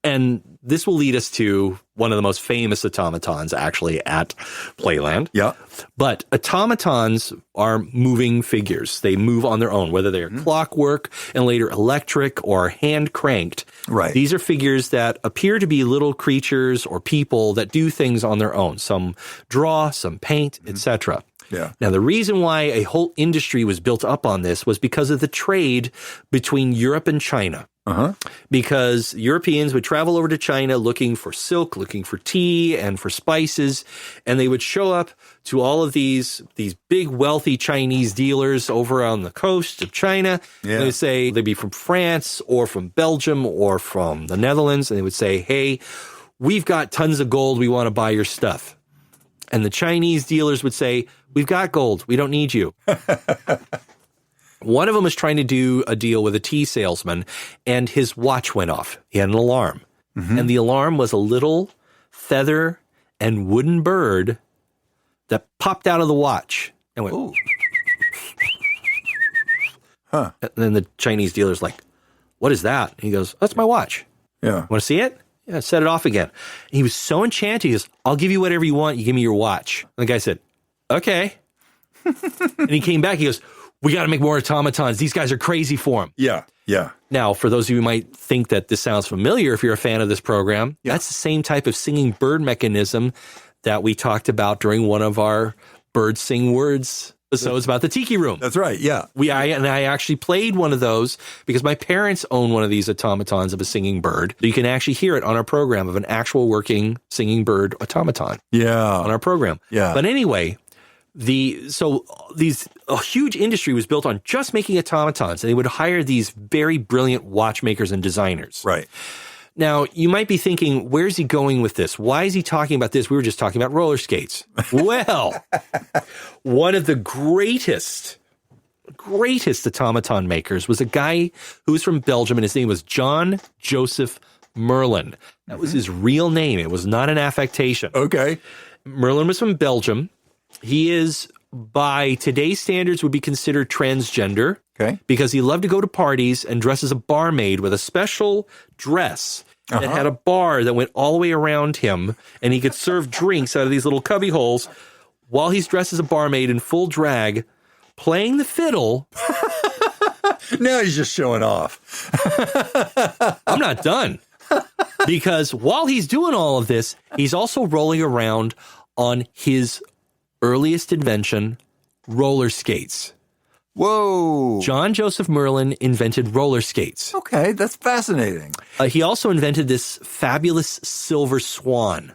A: And this will lead us to one of the most famous automatons actually at Playland.
B: Yeah.
A: But automatons are moving figures. They move on their own, whether they're clockwork and later electric or hand cranked.
B: Right.
A: These are figures that appear to be little creatures or people that do things on their own. Some draw, some paint, etc.
B: Yeah.
A: Now, the reason why a whole industry was built up on this was because of the trade between Europe and China. Because Europeans would travel over to China looking for silk, looking for tea and for spices, and they would show up to all of these big wealthy Chinese dealers over on the coast of China. Yeah. They would say they'd be from France or from Belgium or from the Netherlands, and they would say, "Hey, we've got tons of gold. We want to buy your stuff." And the Chinese dealers would say, "We've got gold. We don't need you." One of them was trying to do a deal with a tea salesman, and his watch went off. He had an alarm. And the alarm was a little feather and wooden bird that popped out of the watch and went, "Ooh." And then the Chinese dealer's like, "What is that?" And he goes, "That's my watch."
B: Yeah.
A: Want to see it? Yeah, set it off again. And he was so enchanted. He goes, "I'll give you whatever you want. You give me your watch." And the guy said, "Okay." And he came back. He goes, "We got to make more automatons. These guys are crazy for them."
B: Yeah. Yeah.
A: Now, for those of you who might think that this sounds familiar, if you're a fan of this program, that's the same type of singing bird mechanism that we talked about during one of our bird sing words episodes about the Tiki Room.
B: That's right. Yeah.
A: I actually played one of those because my parents own one of these automatons of a singing bird. You can actually hear it on our program of an actual working singing bird automaton.
B: Yeah.
A: On our program.
B: Yeah.
A: But anyway, a huge industry was built on just making automatons, and they would hire these very brilliant watchmakers and designers.
B: Right.
A: Now, you might be thinking, where's he going with this? Why is he talking about this? We were just talking about roller skates. Well, one of the greatest automaton makers was a guy who was from Belgium, and his name was John Joseph Merlin. That was his real name. It was not an affectation.
B: Okay.
A: Merlin was from Belgium. He is, by today's standards, would be considered transgender.
B: Okay.
A: Because he loved to go to parties and dress as a barmaid with a special dress that had a bar that went all the way around him, and he could serve drinks out of these little cubby holes while he's dressed as a barmaid in full drag, playing the fiddle.
B: Now he's just showing off.
A: I'm not done. Because while he's doing all of this, he's also rolling around on his earliest invention, roller skates.
B: Whoa.
A: John Joseph Merlin invented roller skates.
B: Okay, that's fascinating.
A: He also invented this fabulous silver swan.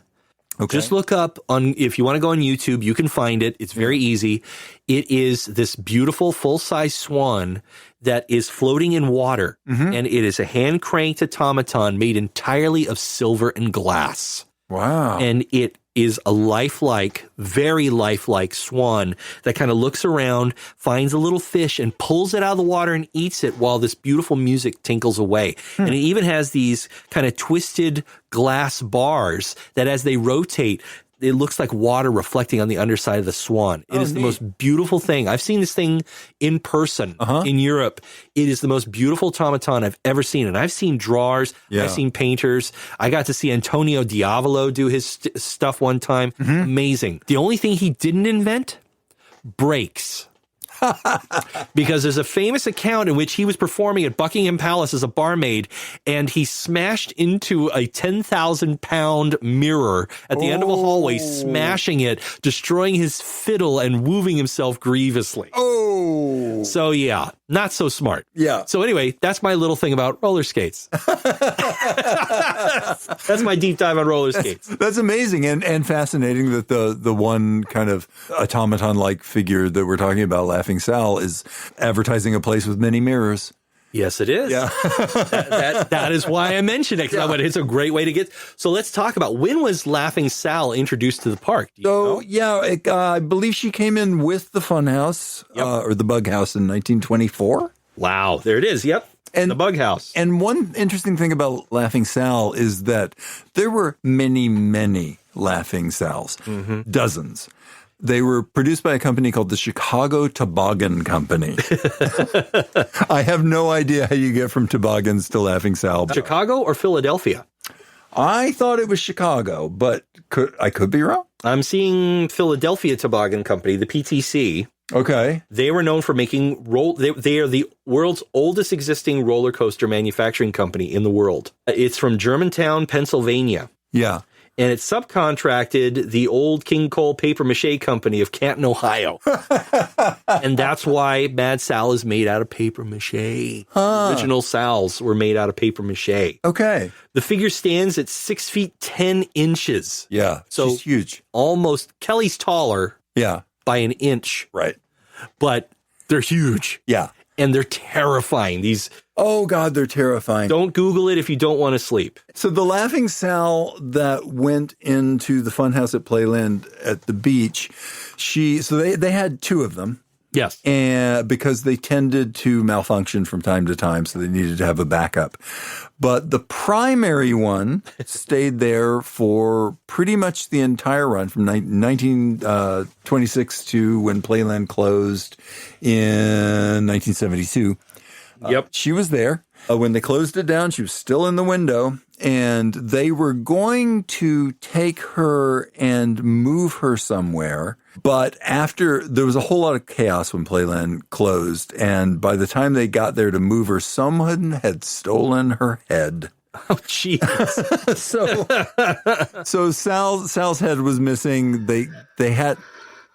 A: Okay. Just look up if you want to go on YouTube, you can find it. It's very easy. It is this beautiful full-size swan that is floating in water. And it is a hand-cranked automaton made entirely of silver and glass.
B: Wow.
A: And it is a very lifelike swan that kind of looks around, finds a little fish, and pulls it out of the water and eats it while this beautiful music tinkles away. And it even has these kind of twisted glass bars that as they rotate, it looks like water reflecting on the underside of the swan. It is the most beautiful thing. I've seen this thing in person in Europe. It is the most beautiful automaton I've ever seen. And I've seen drawers. I've seen painters. I got to see Antonio Diavolo do his stuff one time. Amazing. The only thing he didn't invent, brakes. Because there's a famous account in which he was performing at Buckingham Palace as a barmaid, and he smashed into a 10,000-pound mirror at the end of a hallway, smashing it, destroying his fiddle, and wounding himself grievously.
B: Oh.
A: So, yeah, not so smart.
B: Yeah.
A: So anyway, that's my little thing about roller skates. That's my deep dive on roller skates.
B: That's amazing and fascinating that the one kind of automaton-like figure that we're talking about, Laughing Sal, is advertising a place with many mirrors.
A: Yes, it is.
B: Yeah.
A: that is why I mentioned it. Because it's a great way to get. So let's talk about, when was Laughing Sal introduced to the park? Do you know?
B: Yeah, I believe she came in with the Funhouse or the Bug House in 1924.
A: Wow, there it is. Yep. And the Bug House.
B: And one interesting thing about Laughing Sal is that there were many, many Laughing Sals, dozens. They were produced by a company called the Chicago Toboggan Company. I have no idea how you get from toboggans to Laughing Sal.
A: Chicago or Philadelphia?
B: I thought it was Chicago, but I could be wrong.
A: I'm seeing Philadelphia Toboggan Company, the PTC.
B: Okay.
A: They were known for making they are the world's oldest existing roller coaster manufacturing company in the world. It's from Germantown, Pennsylvania.
B: Yeah.
A: And it subcontracted the old King Cole paper mache company of Canton, Ohio. And that's why Mad Sal is made out of paper mache. Original Sals were made out of paper mache.
B: Okay.
A: The figure stands at 6 feet 10 inches.
B: Yeah.
A: So
B: she's huge.
A: Almost, Kelly's taller by an inch.
B: Right.
A: But they're huge.
B: Yeah.
A: And they're terrifying.
B: Oh, God, they're terrifying.
A: Don't Google it if you don't want to sleep.
B: So the Laughing Sal that went into the Funhouse at Playland at the beach, they had two of them.
A: Yes.
B: And because they tended to malfunction from time to time, so they needed to have a backup. But the primary one stayed there for pretty much the entire run from 1926 to when Playland closed in 1972.
A: Yep.
B: She was there. When they closed it down, she was still in the window, and they were going to take her and move her somewhere. But there was a whole lot of chaos when Playland closed, and by the time they got there to move her, someone had stolen her head.
A: Oh, jeez.
B: So Sal's head was missing. They had...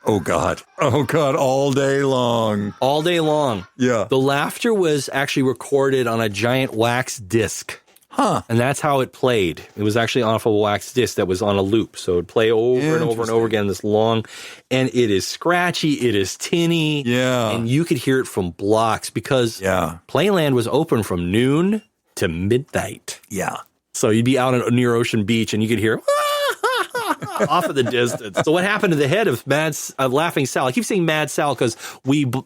B: Oh, God, all day long.
A: All day long.
B: Yeah.
A: The laughter was actually recorded on a giant wax disc.
B: Huh.
A: And that's how it played. It was actually off of a wax disc that was on a loop. So it would play over and over and over again, this long. And it is scratchy. It is tinny.
B: Yeah.
A: And you could hear it from blocks because Playland was open from noon to midnight.
B: Yeah.
A: So you'd be out near Ocean Beach and you could hear... off of the distance. So what happened to the head of Laughing Sal? I keep saying Mad Sal because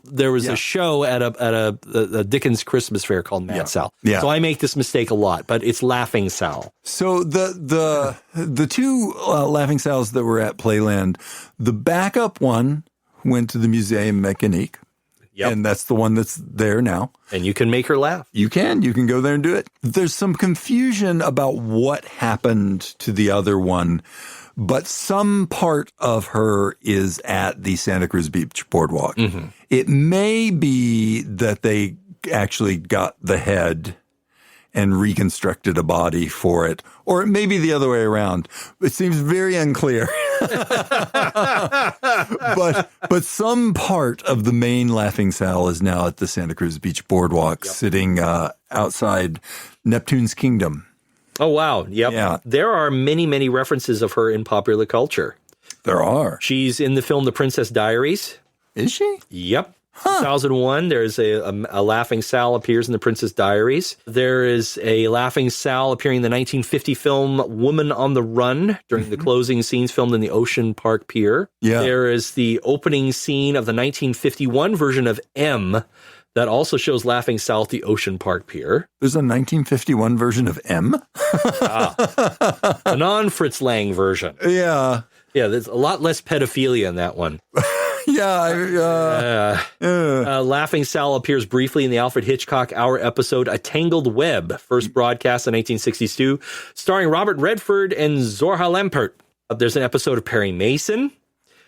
A: there was a show at a Dickens Christmas fair called Mad Sal. Yeah. So I make this mistake a lot, but it's Laughing Sal.
B: So the two Laughing Sals that were at Playland, the backup one went to the Museum Mécanique. Yep. And that's the one that's there now.
A: And you can make her laugh.
B: You can go there and do it. There's some confusion about what happened to the other one, but some part of her is at the Santa Cruz Beach Boardwalk. Mm-hmm. It may be that they actually got the head and reconstructed a body for it, or it may be the other way around. It seems very unclear. But some part of the main Laughing Sal is now at the Santa Cruz Beach Boardwalk, sitting outside Neptune's Kingdom.
A: Oh, wow. Yep.
B: Yeah.
A: There are many, many references of her in popular culture.
B: There are.
A: She's in the film The Princess Diaries.
B: Is she?
A: Yep. 2001, there's a Laughing Sal appears in The Princess Diaries. There is a Laughing Sal appearing in the 1950 film Woman on the Run during the closing scenes filmed in the Ocean Park Pier.
B: Yeah.
A: There is the opening scene of the 1951 version of M that also shows Laughing Sal at the Ocean Park Pier.
B: There's a 1951 version of M?
A: A non-Fritz Lang version.
B: Yeah.
A: Yeah, there's a lot less pedophilia in that one. Laughing Sal appears briefly in the Alfred Hitchcock Hour episode A Tangled Web, first broadcast in 1962, starring Robert Redford and Zorha Lempert. There's an episode of Perry Mason,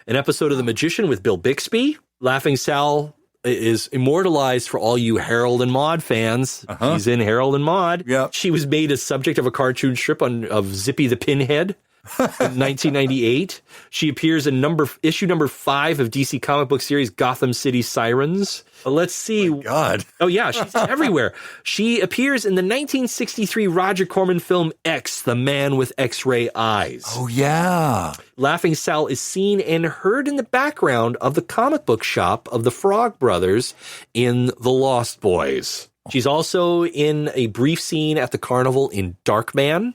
A: an episode of The Magician with Bill Bixby. Laughing Sal is immortalized for all you Harold and Maude fans. She's in Harold and Maude.
B: Yeah.
A: She was made a subject of a cartoon strip of Zippy the Pinhead in 1998. She appears in issue number 5 of DC comic book series Gotham City Sirens. Let's see.
B: Oh, God.
A: Oh, yeah, she's everywhere. She appears in the 1963 Roger Corman film X, The Man with X-Ray Eyes.
B: Oh, yeah.
A: Laughing Sal is seen and heard in the background of the comic book shop of the Frog Brothers in The Lost Boys. She's also in a brief scene at the carnival in Darkman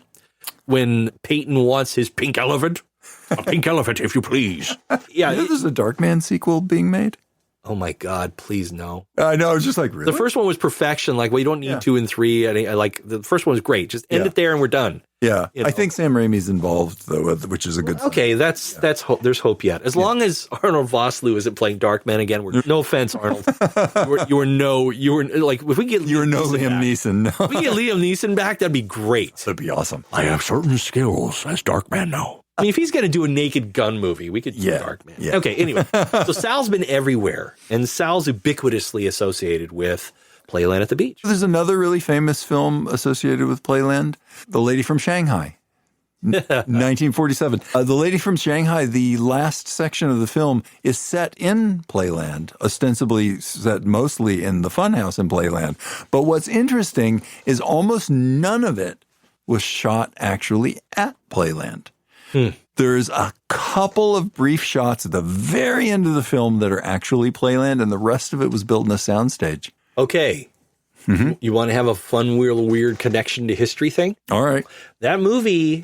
A: when Peyton wants his pink elephant. A pink elephant, if you please. Yeah.
B: There's a Darkman sequel being made?
A: Oh, my God, please no.
B: I know, I was just like, really?
A: The first one was perfection. Like, well, you don't need 2 and 3. The first one was great. Just end it there and we're done.
B: Yeah.
A: You know?
B: I think Sam Raimi's involved, though, which is a good sign.
A: Okay, that's hope. There's hope yet. As long as Arnold Vosloo isn't playing Darkman again, no offense, Arnold. You were like, if we get
B: You're no Liam Neeson. No.
A: If we get Liam Neeson back, that'd be great.
B: That'd be awesome.
C: I have certain skills as Darkman now.
A: I mean, if he's going to do a Naked Gun movie, we could do Darkman.
B: Yeah.
A: Okay, anyway. So Sal's been everywhere, and Sal's ubiquitously associated with Playland at the beach.
B: There's another really famous film associated with Playland, The Lady from Shanghai, 1947. The Lady from Shanghai, the last section of the film, is set in Playland, ostensibly set mostly in the funhouse in Playland. But what's interesting is almost none of it was shot actually at Playland. There's a couple of brief shots at the very end of the film that are actually Playland, and the rest of it was built in a soundstage.
A: Okay. You want to have a fun, weird connection to history thing?
B: All right.
A: That movie,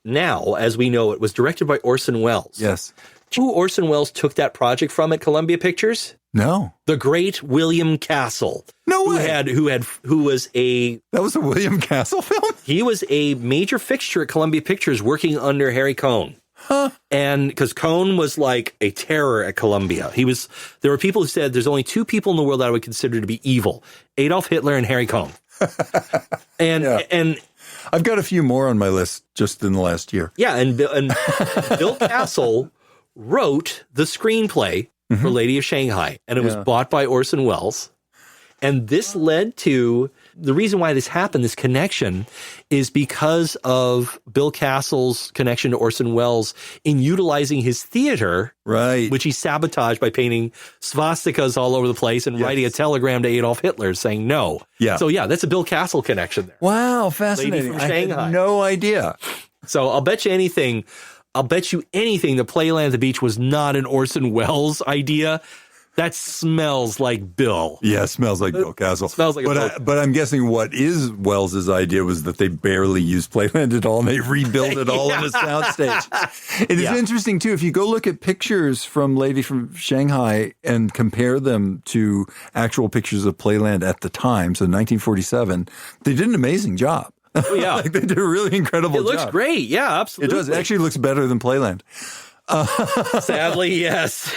A: now, as we know it, was directed by Orson Welles.
B: Yes.
A: Who Orson Welles took that project from at Columbia Pictures?
B: No.
A: The great William Castle.
B: No way.
A: Who was a...
B: That was a William Castle film?
A: He was a major fixture at Columbia Pictures working under Harry Cohn.
B: Huh.
A: And because Cohn was like a terror at Columbia. There were people who said there's only 2 people in the world that I would consider to be evil. Adolf Hitler and Harry Cohn. And
B: I've got a few more on my list just in the last year.
A: Yeah, and Bill Castle wrote the screenplay for Lady of Shanghai, and it was bought by Orson Welles. And this led to the reason why this happened, this connection, is because of Bill Castle's connection to Orson Welles in utilizing his theater,
B: right,
A: which he sabotaged by painting swastikas all over the place and writing a telegram to Adolf Hitler saying no.
B: Yeah.
A: So, yeah, that's a Bill Castle connection there.
B: Wow, fascinating.
A: Lady from Shanghai.
B: I had no idea.
A: So I'll bet you anything that Playland at the Beach was not an Orson Welles idea. That smells like Bill.
B: Yeah, it smells like Bill Castle.
A: Smells like
B: but I'm guessing what is Wells's idea was that they barely used Playland at all and they rebuilt it all in a soundstage. It is interesting, too, if you go look at pictures from Lady from Shanghai and compare them to actual pictures of Playland at the time, so 1947, they did an amazing job.
A: Oh, yeah.
B: They did a really incredible job.
A: It looks great. Yeah, absolutely.
B: It does. It actually looks better than Playland.
A: Sadly, yes.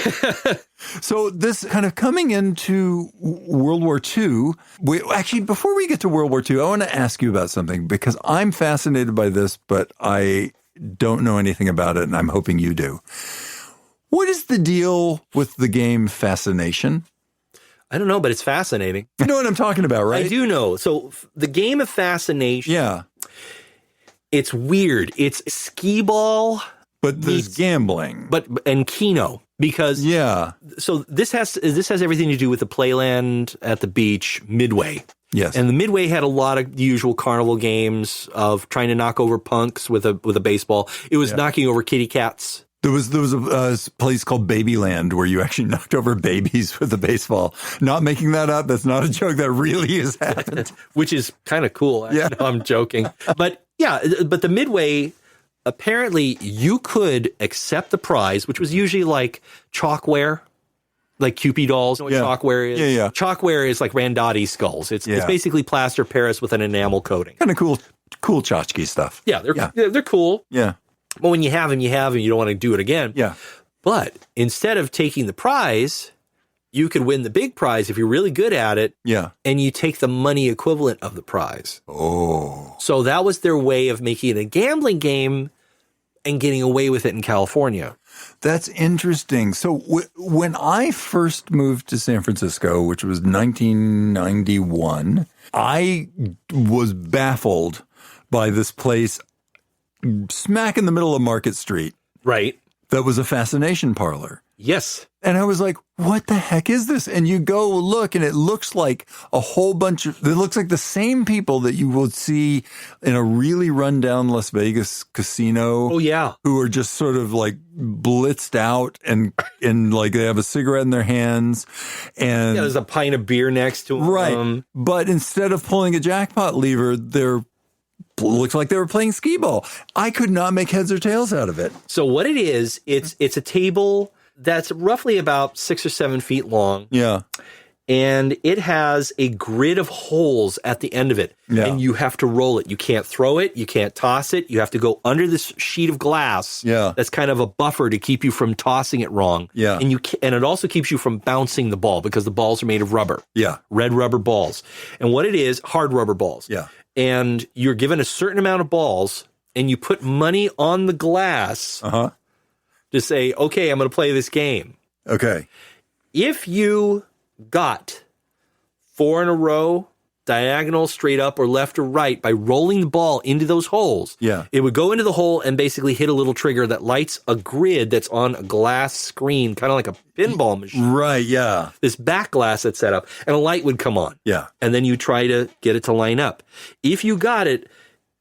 B: So this kind of coming into World War II, before we get to World War II, I want to ask you about something because I'm fascinated by this, but I don't know anything about it, and I'm hoping you do. What is the deal with the game Fascination?
A: I don't know, but it's fascinating.
B: You know what I'm talking about, right?
A: I do know. So the game of Fascination, it's weird. It's skee ball.
B: But there's gambling.
A: And Keno, because so this has everything to do with the Playland at the beach Midway.
B: Yes.
A: And the Midway had a lot of the usual carnival games of trying to knock over punks with a baseball. It was knocking over kitty cats.
B: There was a place called Babyland where you actually knocked over babies with a baseball. Not making that up. That's not a joke. That really has happened.
A: Which is kind of cool. No, I'm joking. But the Midway, apparently you could accept the prize, which was usually like chalkware, like Kewpie dolls. You know what chalkware is?
B: Yeah.
A: Chalkware is like Randotti skulls. It's basically plaster Paris with an enamel coating.
B: Kind of cool tchotchke stuff.
A: Yeah, they're cool.
B: Yeah.
A: But when you have them, you don't want to do it again.
B: Yeah.
A: But instead of taking the prize, you could win the big prize if you're really good at it.
B: Yeah.
A: And you take the money equivalent of the prize.
B: Oh.
A: So that was their way of making it a gambling game and getting away with it in California.
B: That's interesting. So when I first moved to San Francisco, which was 1991, I was baffled by this place smack in the middle of Market Street.
A: Right.
B: That was a fascination parlor.
A: Yes.
B: And I was like, what the heck is this? And you go look and it looks like a whole bunch of, it looks like the same people that you will see in a really rundown Las Vegas casino.
A: Oh, yeah.
B: Who are just sort of like blitzed out and like they have a cigarette in their hands. And
A: yeah, there's a pint of beer next to them.
B: Right. But instead of pulling a jackpot lever, looks like they were playing skee ball. I could not make heads or tails out of it.
A: So what it is, it's a table that's roughly about 6 or 7 feet long.
B: Yeah.
A: And it has a grid of holes at the end of it.
B: Yeah.
A: And you have to roll it. You can't throw it. You can't toss it. You have to go under this sheet of glass.
B: Yeah.
A: That's kind of a buffer to keep you from tossing it wrong.
B: Yeah.
A: And it also keeps you from bouncing the ball because the balls are made of rubber.
B: Yeah.
A: Red rubber balls. And what it is, hard rubber balls.
B: Yeah.
A: And you're given a certain amount of balls and you put money on the glass.
B: Uh-huh.
A: To say, okay, I'm going to play this game.
B: Okay.
A: If you got 4 in a row, diagonal, straight up, or left or right, by rolling the ball into those holes, it would go into the hole and basically hit a little trigger that lights a grid that's on a glass screen, kind of like a pinball machine.
B: Right, yeah.
A: This back glass that's set up, and a light would come on.
B: Yeah.
A: And then you try to get it to line up. If you got it,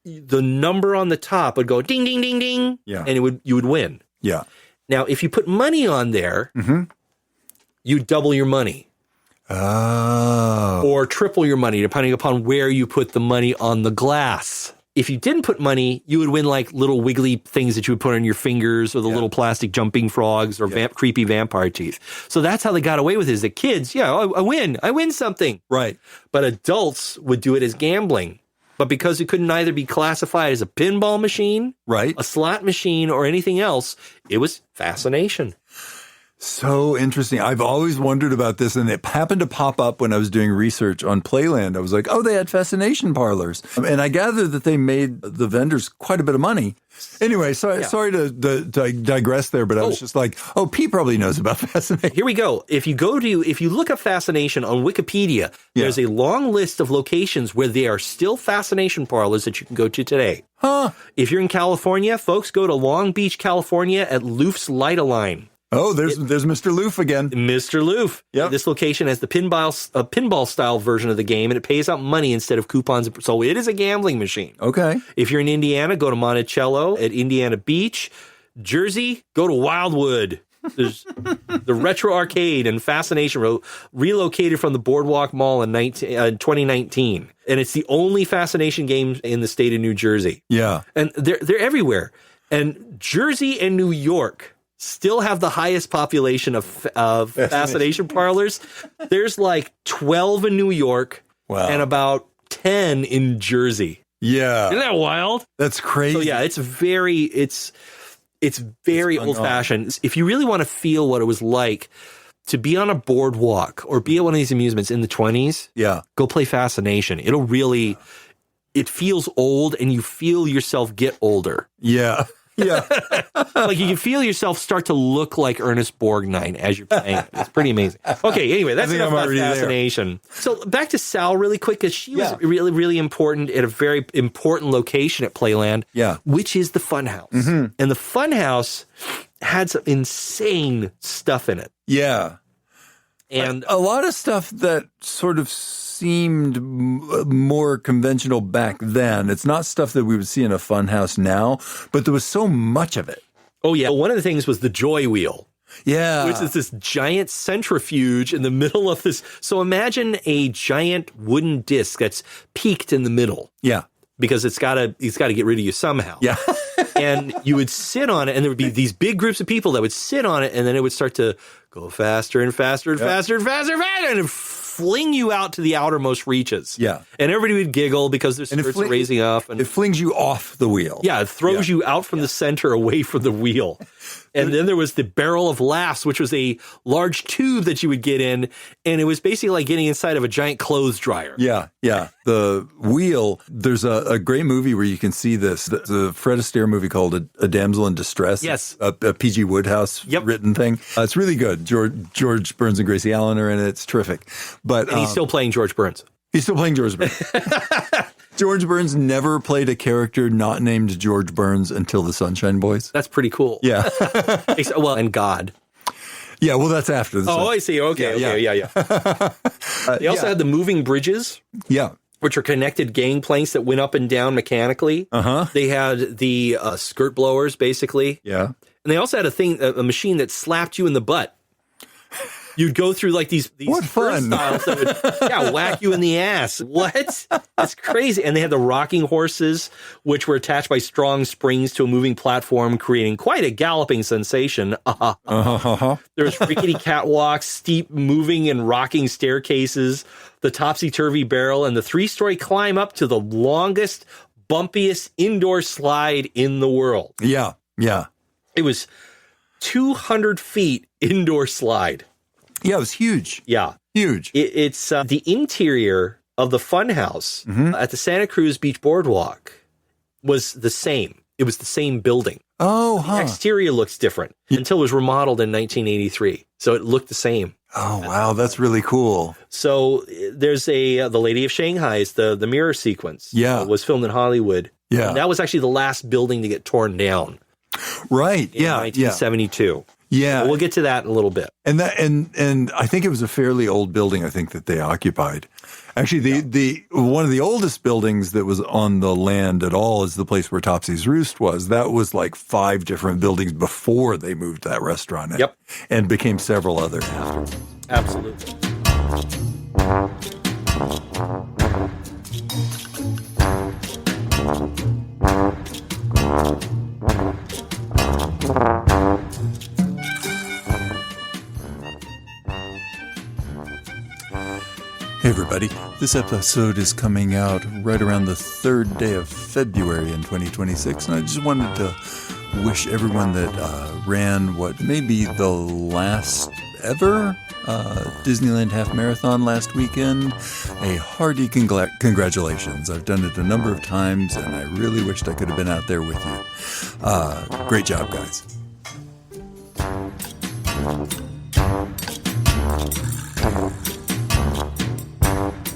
A: the number on the top would go ding, ding, ding, ding, and you would win.
B: Yeah.
A: Now, if you put money on there, you double your money.
B: Oh.
A: Or triple your money, depending upon where you put the money on the glass. If you didn't put money, you would win like little wiggly things that you would put on your fingers or the little plastic jumping frogs or creepy vampire teeth. So that's how they got away with it. Is the kids, I win something.
B: Right.
A: But adults would do it as gambling. But because it couldn't either be classified as a pinball machine,
B: right,
A: a slot machine, or anything else, it was fascination.
B: So interesting. I've always wondered about this, and it happened to pop up when I was doing research on Playland. I was like, oh, they had fascination parlors. And I gathered that they made the vendors quite a bit of money. Anyway, sorry to digress there, but I was just like, oh, Pete probably knows about fascination.
A: Here we go. If you look up fascination on Wikipedia, there's a long list of locations where there are still fascination parlors that you can go to today.
B: Huh.
A: If you're in California, folks, go to Long Beach, California at Looff's Light-A-Line.
B: Oh, there's Mr. Looff again.
A: Mr. Looff.
B: Yep.
A: This location has the pinball style version of the game, and it pays out money instead of coupons. So it is a gambling machine.
B: Okay.
A: If you're in Indiana, go to Monticello at Indiana Beach. Jersey, go to Wildwood. There's the Retro Arcade and Fascination relocated from the Boardwalk Mall in 2019. And it's the only Fascination game in the state of New Jersey.
B: Yeah.
A: And they're everywhere. And Jersey and New York still have the highest population of fascination parlors. There's like 12 in New York and about 10 in Jersey.
B: Yeah.
A: Isn't that wild?
B: That's crazy.
A: So yeah, it's very old fashioned. If you really want to feel what it was like to be on a boardwalk or be at one of these amusements in the 20s, go play Fascination. It feels old and you feel yourself get older.
B: Yeah. Yeah.
A: Like you can feel yourself start to look like Ernest Borgnine as you're playing it. It's pretty amazing. Okay, anyway, that's enough about Fascination. There. So back to Sal really quick, because she was really, really important at a very important location at Playland, which is the Funhouse. Mm-hmm. And the Funhouse had some insane stuff in it.
B: Yeah.
A: And
B: a lot of stuff that sort of seemed more conventional back then. It's not stuff that we would see in a funhouse now, but there was so much of it.
A: Oh, yeah. One of the things was the Joy Wheel.
B: Yeah.
A: Which is this giant centrifuge in the middle of this. So imagine a giant wooden disc that's peaked in the middle.
B: Yeah.
A: Because it's got to get rid of you somehow.
B: Yeah.
A: And you would sit on it, and there would be these big groups of people that would sit on it, and then it would start to go faster and faster and faster and faster and faster, and fling you out to the outermost reaches.
B: Yeah.
A: And everybody would giggle because their skirts are raising up. And
B: it flings you off the wheel.
A: Yeah, it throws you out from the center away from the wheel. And then there was the Barrel of Laughs, which was a large tube that you would get in, and it was basically like getting inside of a giant clothes dryer.
B: Yeah. The wheel, there's a great movie where you can see this. The Fred Astaire movie called A Damsel in Distress.
A: Yes.
B: A P.G. Woodhouse written thing. It's really good. George Burns and Gracie Allen are in it. It's terrific. But
A: And he's still playing George Burns.
B: He's still playing George Burns. George Burns never played a character not named George Burns until the Sunshine Boys.
A: That's pretty cool.
B: Yeah.
A: Well, and God.
B: Yeah, well, that's after the
A: I see. Okay, yeah. They also had the moving bridges.
B: Yeah.
A: Which are connected gang planks that went up and down mechanically.
B: Uh-huh.
A: They had the skirt blowers, basically.
B: Yeah.
A: And they also had a machine that slapped you in the butt. You'd go through like these
B: fun
A: styles that would whack you in the ass. What? It's crazy. And they had the rocking horses, which were attached by strong springs to a moving platform, creating quite a galloping sensation. There's rickety catwalks, steep moving and rocking staircases, the topsy-turvy barrel, and the 3-story climb up to the longest, bumpiest indoor slide in the world.
B: Yeah.
A: It was 200 feet indoor slide.
B: Yeah, it was huge.
A: Yeah.
B: Huge.
A: It's the interior of the funhouse at the Santa Cruz Beach Boardwalk was the same. It was the same building.
B: Oh,
A: The exterior looks different until it was remodeled in 1983. So it looked the same.
B: Oh, wow. That's really cool.
A: So there's the Lady of Shanghai is the mirror sequence.
B: Yeah.
A: Was filmed in Hollywood.
B: Yeah.
A: And that was actually the last building to get torn down.
B: Right.
A: In 1972.
B: Yeah.
A: We'll get to that in a little bit.
B: And I think it was a fairly old building, I think, that they occupied. Actually, the one of the oldest buildings that was on the land at all is the place where Topsy's Roost was. That was like 5 different buildings before they moved that restaurant in.
A: Yep.
B: And became several others after.
A: Absolutely.
B: Hey everybody, this episode is coming out right around the 3rd day of February in 2026, and I just wanted to wish everyone that ran what may be the last ever Disneyland Half Marathon last weekend a hearty congratulations. I've done it a number of times, and I really wished I could have been out there with you. Great job, guys.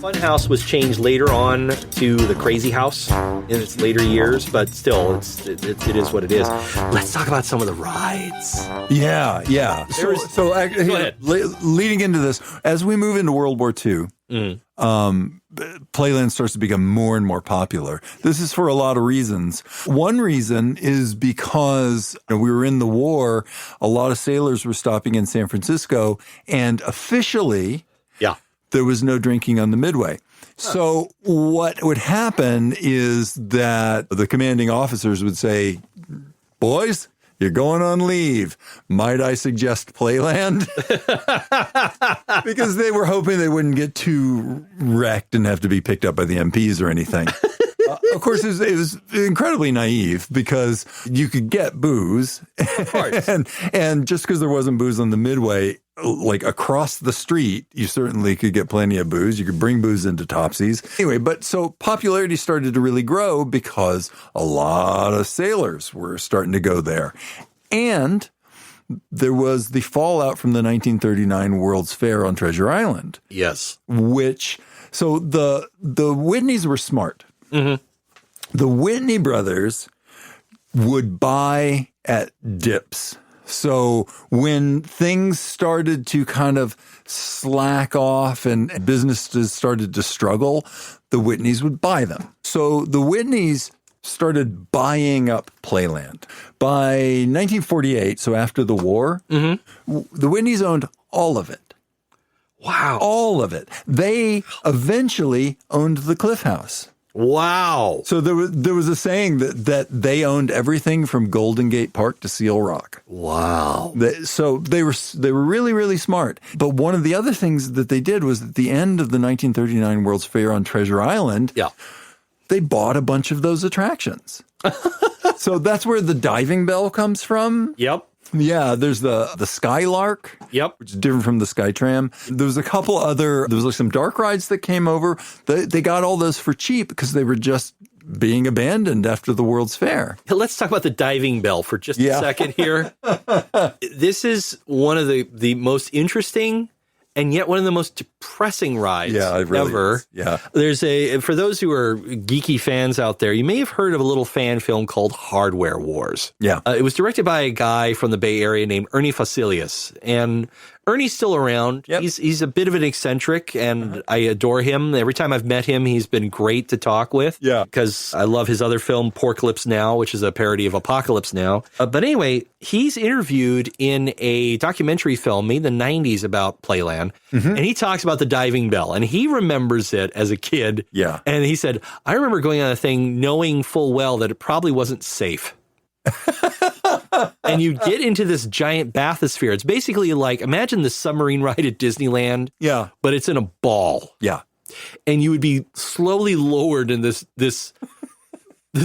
A: Funhouse was changed later on to the Crazy House in its later years, but still, it is what it is. Let's talk about some of the rides.
B: Yeah. So leading into this, as we move into World War II, Playland starts to become more and more popular. This is for a lot of reasons. One reason is because we were in the war, a lot of sailors were stopping in San Francisco, and officially there was no drinking on the Midway. So what would happen is that the commanding officers would say, boys, you're going on leave. Might I suggest Playland? Because they were hoping they wouldn't get too wrecked and have to be picked up by the MPs or anything. Of course, it was incredibly naive because you could get booze.
A: Of course.
B: and just because there wasn't booze on the Midway, like across the street, you certainly could get plenty of booze. You could bring booze into Topsy's. Anyway, but so popularity started to really grow because a lot of sailors were starting to go there. And there was the fallout from the 1939 World's Fair on Treasure Island.
A: Yes.
B: So the Whitneys were smart. Mm-hmm. The Whitney brothers would buy at dips. So when things started to kind of slack off and businesses started to struggle, the Whitneys would buy them. So the Whitneys started buying up Playland. By 1948, so after the war, the Whitneys owned all of it.
A: Wow.
B: All of it. They eventually owned the Cliff House.
A: Wow.
B: So there was a saying that they owned everything from Golden Gate Park to Seal Rock.
A: Wow.
B: So they were really, really smart. But one of the other things that they did was at the end of the 1939 World's Fair on Treasure Island, they bought a bunch of those attractions. So that's where the diving bell comes from.
A: Yep.
B: Yeah, there's the Skylark.
A: Yep.
B: Which is different from the Skytram. There was a couple other, there was like some dark rides that came over. They got all those for cheap because they were just being abandoned after the World's Fair.
A: Let's talk about the diving bell for just a second here. This is one of the most interesting and yet one of the most depressing rides ever.
B: Is. Yeah.
A: There's for those who are geeky fans out there, you may have heard of a little fan film called Hardware Wars.
B: Yeah.
A: It was directed by a guy from the Bay Area named Ernie Facilius. And Ernie's still around. Yep. He's a bit of an eccentric, and I adore him. Every time I've met him, he's been great to talk with.
B: Yeah.
A: Because I love his other film, Porcalypse Now, which is a parody of Apocalypse Now. But anyway, he's interviewed in a documentary film made in the 90s about Playland, and he talks about the diving bell, and he remembers it as a kid.
B: Yeah.
A: And he said, I remember going on a thing knowing full well that it probably wasn't safe. And you get into this giant bathysphere. It's basically like, imagine the submarine ride at Disneyland.
B: Yeah.
A: But it's in a ball.
B: Yeah.
A: And you would be slowly lowered in this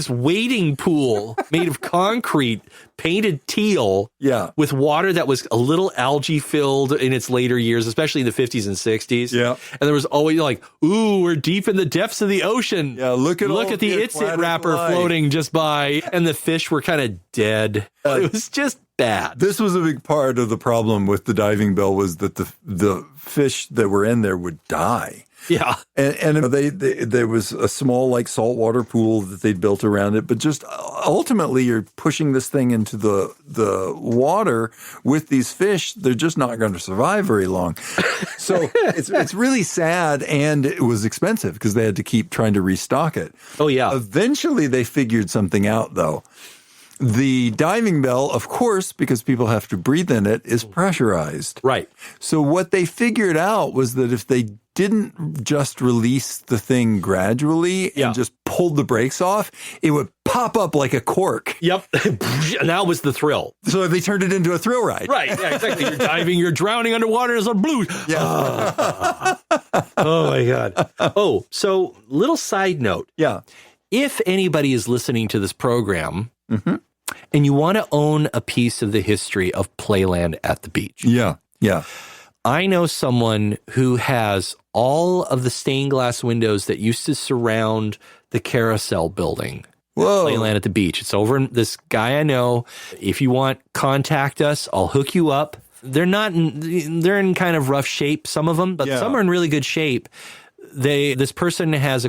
A: wading pool made of concrete, painted teal.
B: Yeah.
A: With water that was a little algae filled in its later years, especially in the 50s and 60s.
B: Yeah.
A: And there was always like, ooh, we're deep in the depths of the ocean.
B: Yeah, look at
A: the It's It wrapper floating just by. And the fish were kind of dead. It was just bad.
B: This was a big part of the problem with the diving bell, was that the fish that were in there would die.
A: Yeah.
B: And there was a small like saltwater pool that they'd built around it, but just ultimately you're pushing this thing into the water with these fish. They're just not going to survive very long. So it's really sad, and it was expensive because they had to keep trying to restock it.
A: Oh, yeah.
B: Eventually they figured something out, though. The diving bell, of course, because people have to breathe in it, is pressurized.
A: Right.
B: So what they figured out was that if they didn't just release the thing gradually and just pulled the brakes off, it would pop up like a cork.
A: Yep. And that was the thrill.
B: So they turned it into a thrill ride.
A: Right. Yeah, exactly. You're diving, you're drowning underwater, and it's on blue.
B: Yeah.
A: Oh, my God. Oh, so little side note.
B: Yeah.
A: If anybody is listening to this program and you want to own a piece of the history of Playland at the beach.
B: Yeah. Yeah.
A: I know someone who has all of the stained glass windows that used to surround the carousel building.
B: Whoa.
A: Playland at the beach. It's over in this guy I know. If you want, contact us. I'll hook you up. They're in kind of rough shape, some of them, but some are in really good shape. This person had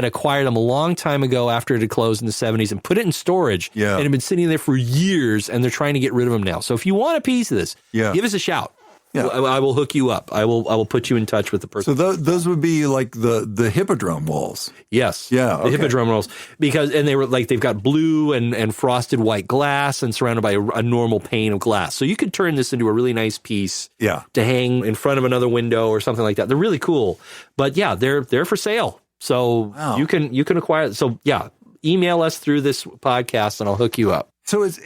A: acquired them a long time ago after it had closed in the 70s and put it in storage and had been sitting there for years, and they're trying to get rid of them now. So if you want a piece of this, give us a shout. Yeah. I will hook you up. I will put you in touch with the person.
B: So those would be like the hippodrome walls.
A: Yes.
B: Yeah.
A: The hippodrome walls. And they were like, they've got blue and frosted white glass and surrounded by a normal pane of glass. So you could turn this into a really nice piece to hang in front of another window or something like that. They're really cool. But yeah, they're for sale. So you can acquire it. So yeah, email us through this podcast and I'll hook you up.
B: So it's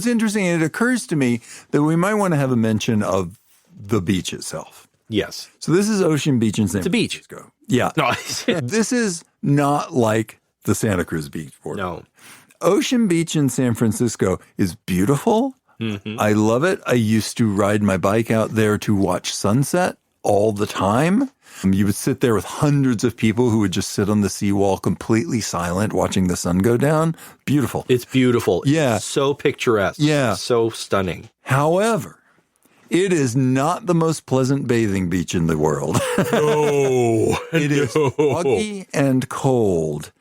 B: interesting. And it occurs to me that we might want to have a mention of the beach itself.
A: Yes.
B: So this is Ocean Beach in San Francisco. Yeah.
A: No.
B: This is not like the Santa Cruz Beach board.
A: No.
B: Ocean Beach in San Francisco is beautiful. Mm-hmm. I love it. I used to ride my bike out there to watch sunset all the time. You would sit there with hundreds of people who would just sit on the seawall completely silent watching the sun go down. Beautiful.
A: It's beautiful.
B: Yeah.
A: It's so picturesque.
B: Yeah.
A: So stunning.
B: However, it is not the most pleasant bathing beach in the world.
A: No.
B: It is foggy and cold.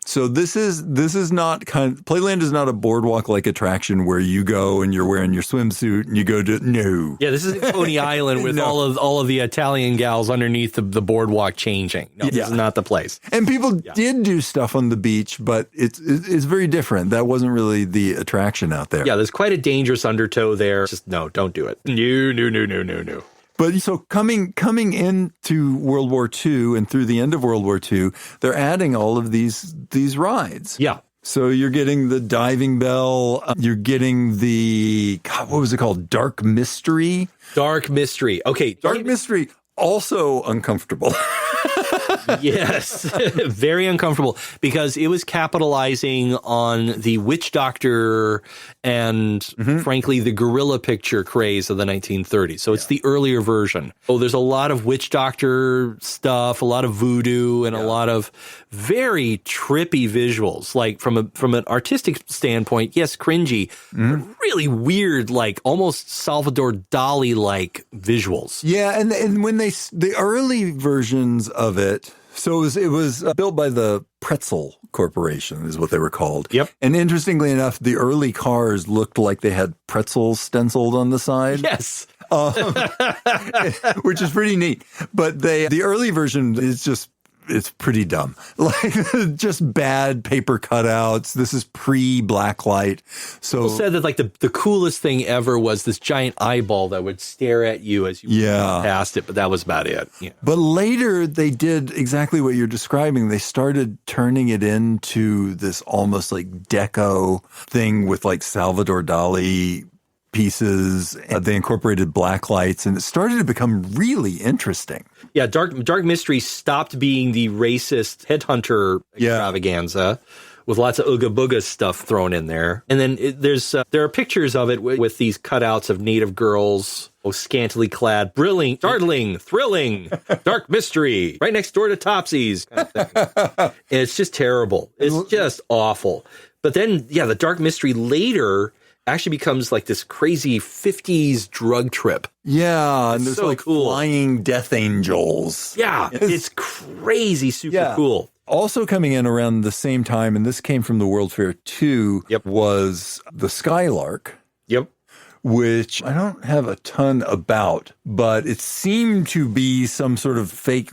B: So this is not Playland is not a boardwalk-like attraction where you go and you're wearing your swimsuit and you go to
A: Yeah, this isn't Coney Island with all of the Italian gals underneath the boardwalk changing. No, this is not the place.
B: And people did do stuff on the beach, but it's very different. That wasn't really the attraction out there.
A: Yeah, there's quite a dangerous undertow there. Just no, don't do it. No.
B: But so coming into World War II and through the end of World War II, they're adding all of these rides.
A: Yeah.
B: So you're getting the diving bell. You're getting the, what was it called? Dark Mystery.
A: Dark Mystery. Okay.
B: Dark Mystery, also uncomfortable.
A: Yes, very uncomfortable because it was capitalizing on the witch doctor and, frankly, the gorilla picture craze of the 1930s. So it's the earlier version. Oh, there's a lot of witch doctor stuff, a lot of voodoo, and a lot of very trippy visuals. Like from an artistic standpoint, yes, cringy, but really weird, like almost Salvador Dali-like visuals.
B: Yeah, and when the early versions of it, so it was built by the Pretzel Corporation is what they were called.
A: Yep.
B: And interestingly enough, the early cars looked like they had pretzels stenciled on the side.
A: Yes.
B: Which is pretty neat. But the early version is just, it's pretty dumb. Like just bad paper cutouts. This is pre-blacklight. So
A: People said that like the coolest thing ever was this giant eyeball that would stare at you as you walked past it, but that was about it. Yeah.
B: But later they did exactly what you're describing. They started turning it into this almost like deco thing with like Salvador Dali pieces. They incorporated black lights and it started to become really interesting.
A: Yeah, Dark Mystery stopped being the racist headhunter extravaganza with lots of Ooga Booga stuff thrown in there. And then there are pictures of it with these cutouts of native girls, scantily clad, brilliant, startling, thrilling, dark mystery, right next door to Topsy's kind of thing. And it's just terrible. It's just awful. But then, the Dark Mystery later actually becomes like this crazy 50s drug trip.
B: Yeah, and there's
A: so
B: like
A: cool.
B: flying death angels.
A: Yeah, it's crazy, super cool.
B: Also coming in around the same time, and this came from the World Fair too, was the Skylark.
A: Yep.
B: Which I don't have a ton about, but it seemed to be some sort of fake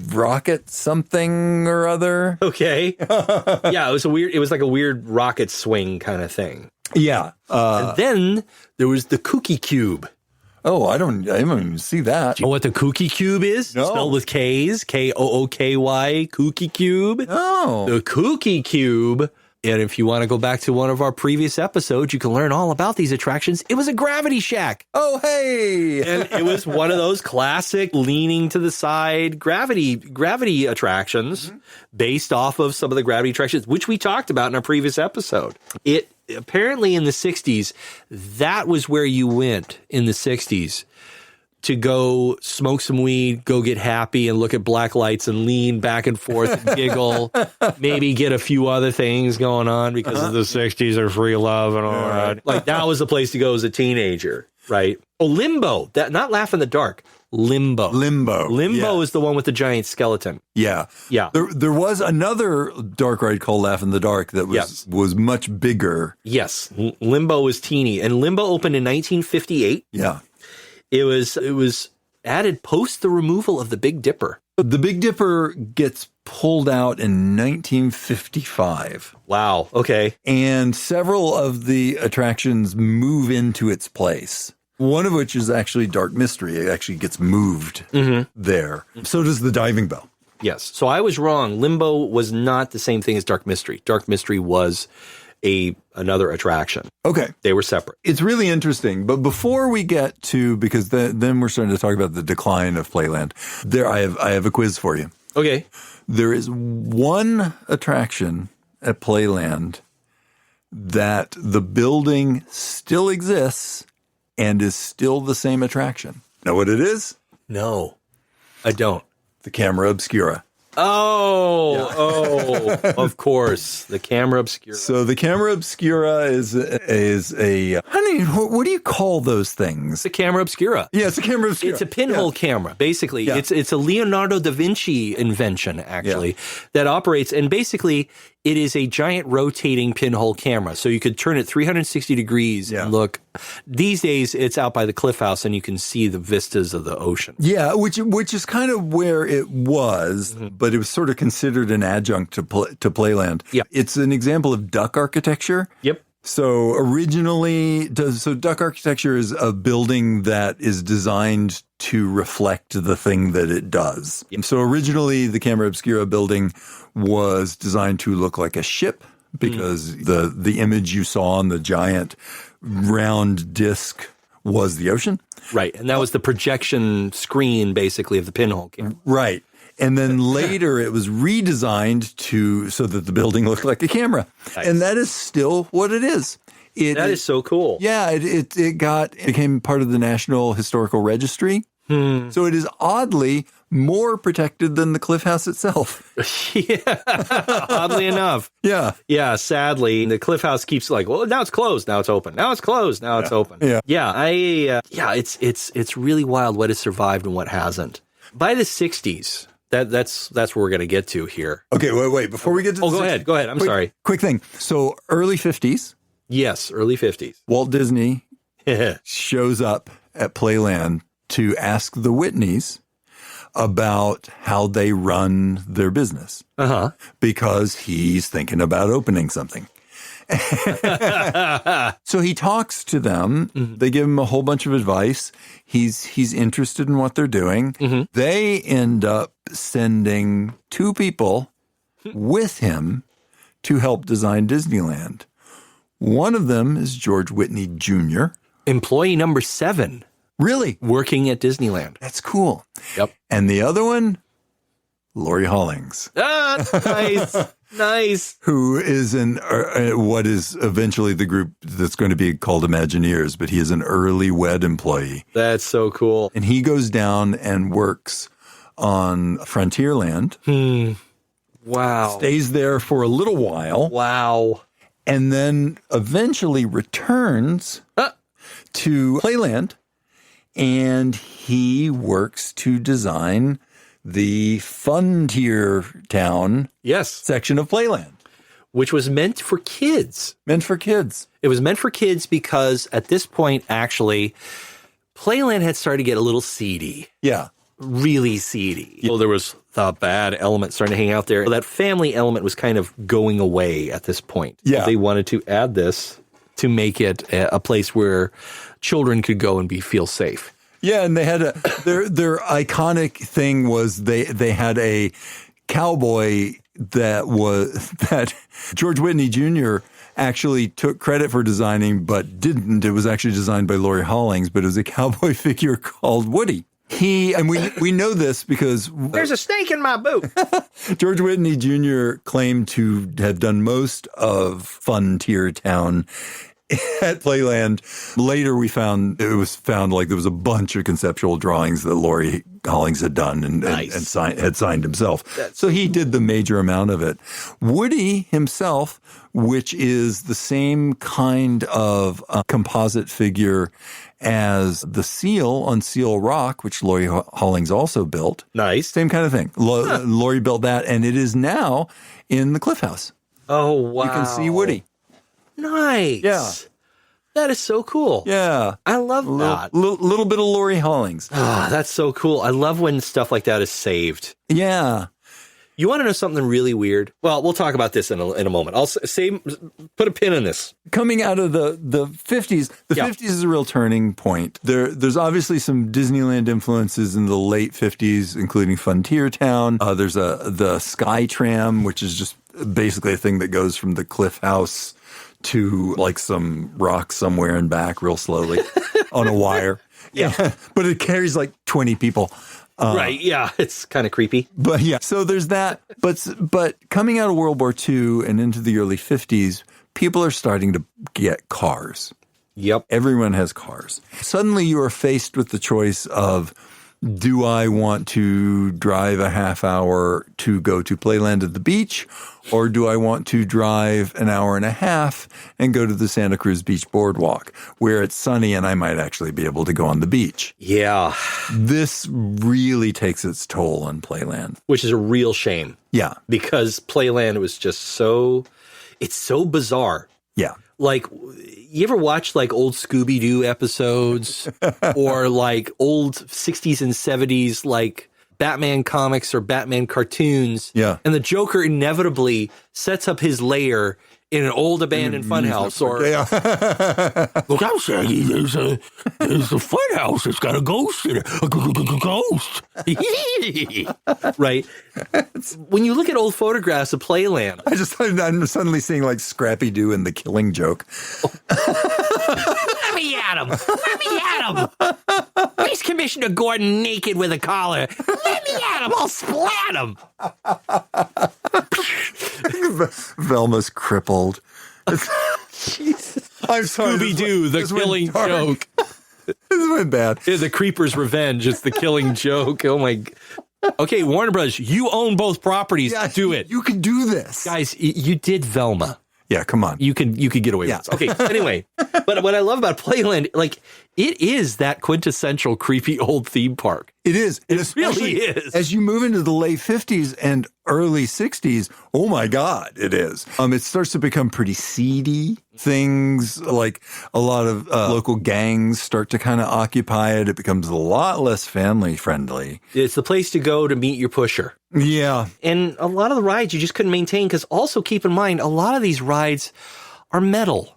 B: rocket something or other.
A: Okay. Yeah, it was like a weird rocket swing kind of thing.
B: Yeah.
A: And then there was the Kooky Cube.
B: Oh, I don't even see that.
A: Do you know what the Kooky Cube is?
B: No.
A: Spelled with K's, Kooky, Kooky Cube.
B: Oh.
A: The Kooky Cube. And if you want to go back to one of our previous episodes, you can learn all about these attractions. It was a gravity shack.
B: Oh, hey.
A: And it was one of those classic leaning to the side gravity attractions based off of some of the gravity attractions, which we talked about in our previous episode. It apparently in the 60s, that was where you went in the 60s to go smoke some weed, go get happy and look at black lights and lean back and forth and giggle, maybe get a few other things going on because of the 60s are free love and all that. Like that was the place to go as a teenager, right? Oh, Limbo, not Laugh in the Dark. Limbo is the one with the giant skeleton.
B: Yeah. There was another dark ride called Laugh in the Dark that was much bigger.
A: Yes, Limbo was teeny, and Limbo opened in 1958.
B: Yeah.
A: It was added post the removal of the Big Dipper.
B: The Big Dipper gets pulled out in 1955.
A: Wow. Okay.
B: And several of the attractions move into its place. One of which is actually Dark Mystery. It actually gets moved there. So does the Diving Bell.
A: Yes. So I was wrong. Limbo was not the same thing as Dark Mystery. Dark Mystery was another attraction.
B: Okay.
A: They were separate.
B: It's really interesting. But before we get to, because then we're starting to talk about the decline of Playland, I have a quiz for you.
A: Okay.
B: There is one attraction at Playland that the building still exists and is still the same attraction. Know what it is?
A: No, I don't.
B: The Camera Obscura.
A: Oh, of course. The Camera Obscura.
B: So the Camera Obscura is a, what do you call those things?
A: The Camera Obscura.
B: Yeah, it's a Camera Obscura.
A: It's a pinhole camera, basically. Yeah. It's a Leonardo da Vinci invention, actually, that operates, and basically it is a giant rotating pinhole camera. So you could turn it 360 degrees and look. These days, it's out by the Cliff House, and you can see the vistas of the ocean.
B: Yeah, which is kind of where it was, but it was sort of considered an adjunct to Playland.
A: Yeah.
B: It's an example of duck architecture.
A: Yep.
B: So duck architecture is a building that is designed to reflect the thing that it does. Yep. So originally the Camera Obscura building was designed to look like a ship because the image you saw on the giant round disc was the ocean.
A: Right. And that was the projection screen, basically, of the pinhole camera.
B: Right. And then later it was redesigned so that the building looked like a camera.
A: Nice.
B: And that is still what it is.
A: That is so cool.
B: Yeah, it became part of the National Historical Registry. So it is oddly more protected than the Cliff House itself.
A: Yeah, oddly enough.
B: Yeah.
A: Yeah, sadly, the Cliff House keeps like, well, now it's closed, now it's open. Now it's closed, now it's open.
B: Yeah.
A: Yeah, it's really wild what has survived and what hasn't. By the 60s, that's where we're going to get to here.
B: Okay, wait. Before we get to
A: go ahead. I'm sorry.
B: Quick thing. So early 50s.
A: Yes, early 50s.
B: Walt Disney shows up at Playland to ask the Whitneys about how they run their business. Because he's thinking about opening something. So he talks to them. They give him a whole bunch of advice. He's interested in what they're doing. They end up sending 2 people with him to help design Disneyland. One of them is George Whitney Jr.
A: Employee number 7.
B: Really?
A: Working at Disneyland.
B: That's cool.
A: Yep.
B: And the other one, Laurie Hollings.
A: Nice. Nice.
B: Who is in what is eventually the group that's going to be called Imagineers, but he is an early WED employee.
A: That's so cool.
B: And he goes down and works on Frontierland.
A: Wow.
B: Stays there for a little while.
A: Wow.
B: And then eventually returns to Playland. And he works to design the Frontier Town section of Playland.
A: Which was meant for kids.
B: Meant for kids.
A: It was meant for kids because at this point, actually, Playland had started to get a little seedy.
B: Yeah.
A: Really seedy. Yeah. So there was the bad element starting to hang out there. That family element was kind of going away at this point.
B: Yeah.
A: They wanted to add this to make it a place where children could go and feel safe.
B: Yeah, and they had their iconic thing was they had a cowboy that George Whitney Jr. actually took credit for designing, but didn't. It was actually designed by Laurie Hollings, but it was a cowboy figure called Woody. We know this because
A: there's a snake in my boot.
B: George Whitney Jr. claimed to have done most of Frontier Town at Playland. Later, it was found like there was a bunch of conceptual drawings that Laurie Hollings had done and had signed himself. So he did the major amount of it. Woody himself, which is the same kind of composite figure as the seal on Seal Rock, which Laurie Hollings also built.
A: Nice.
B: Same kind of thing. Laurie built that, and it is now in the Cliff House.
A: Oh, wow.
B: You can see Woody.
A: Nice.
B: Yeah.
A: That is so cool.
B: Yeah.
A: I love that.
B: Little bit of Laurie Hollings.
A: Ah, that's so cool. I love when stuff like that is saved.
B: Yeah.
A: You want to know something really weird? Well, we'll talk about this in a moment. I'll put a pin in this.
B: Coming out of the 50s, the 50s is a real turning point. There's obviously some Disneyland influences in the late 50s, including Frontier Town. There's the Sky Tram, which is just basically a thing that goes from the Cliff House to like some rock somewhere and back real slowly on a wire.
A: Yeah.
B: But it carries like 20 people.
A: Right. Yeah. It's kind of creepy.
B: But yeah, so there's that. But coming out of World War II and into the early 50s, people are starting to get cars.
A: Yep.
B: Everyone has cars. Suddenly you are faced with the choice of, do I want to drive a half hour to go to Playland at the beach, or do I want to drive an hour and a half and go to the Santa Cruz Beach Boardwalk, where it's sunny and I might actually be able to go on the beach?
A: Yeah.
B: This really takes its toll on Playland.
A: Which is a real shame.
B: Yeah.
A: Because Playland was just it's so bizarre.
B: Yeah.
A: Like, you ever watch like old Scooby-Doo episodes or like old 60s and 70s like Batman comics or Batman cartoons?
B: Yeah.
A: And the Joker inevitably sets up his lair in an old abandoned funhouse. Or
C: look out, Shaggy! There's a funhouse. It's got a ghost in it. A ghost.
A: Right. When you look at old photographs of Playland,
B: I'm suddenly seeing like Scrappy Doo and the Killing Joke.
C: Let me at him. Let me at him.
A: Police Commissioner Gordon naked with a collar. Let me at him. I'll splat him.
B: Velma's crippled.
A: Jesus.
B: I'm sorry.
A: Scooby-Doo, the killing joke.
B: This went bad.
A: It's the Creeper's Revenge. It's the killing joke. Oh, my. Okay, Warner Brothers, you own both properties.
B: Yeah,
A: do it.
B: You can do this.
A: Guys, you did Velma.
B: Yeah, come on.
A: You could get away with this. Okay, anyway. But what I love about Playland, like, it is that quintessential creepy old theme park.
B: It is.
A: It really is.
B: As you move into the late 50s and early 60s, oh my God, it is. It starts to become pretty seedy. Things like a lot of local gangs start to kind of occupy it. It becomes a lot less family friendly.
A: It's the place to go to meet your pusher.
B: Yeah.
A: And a lot of the rides you just couldn't maintain because also keep in mind, a lot of these rides are metal.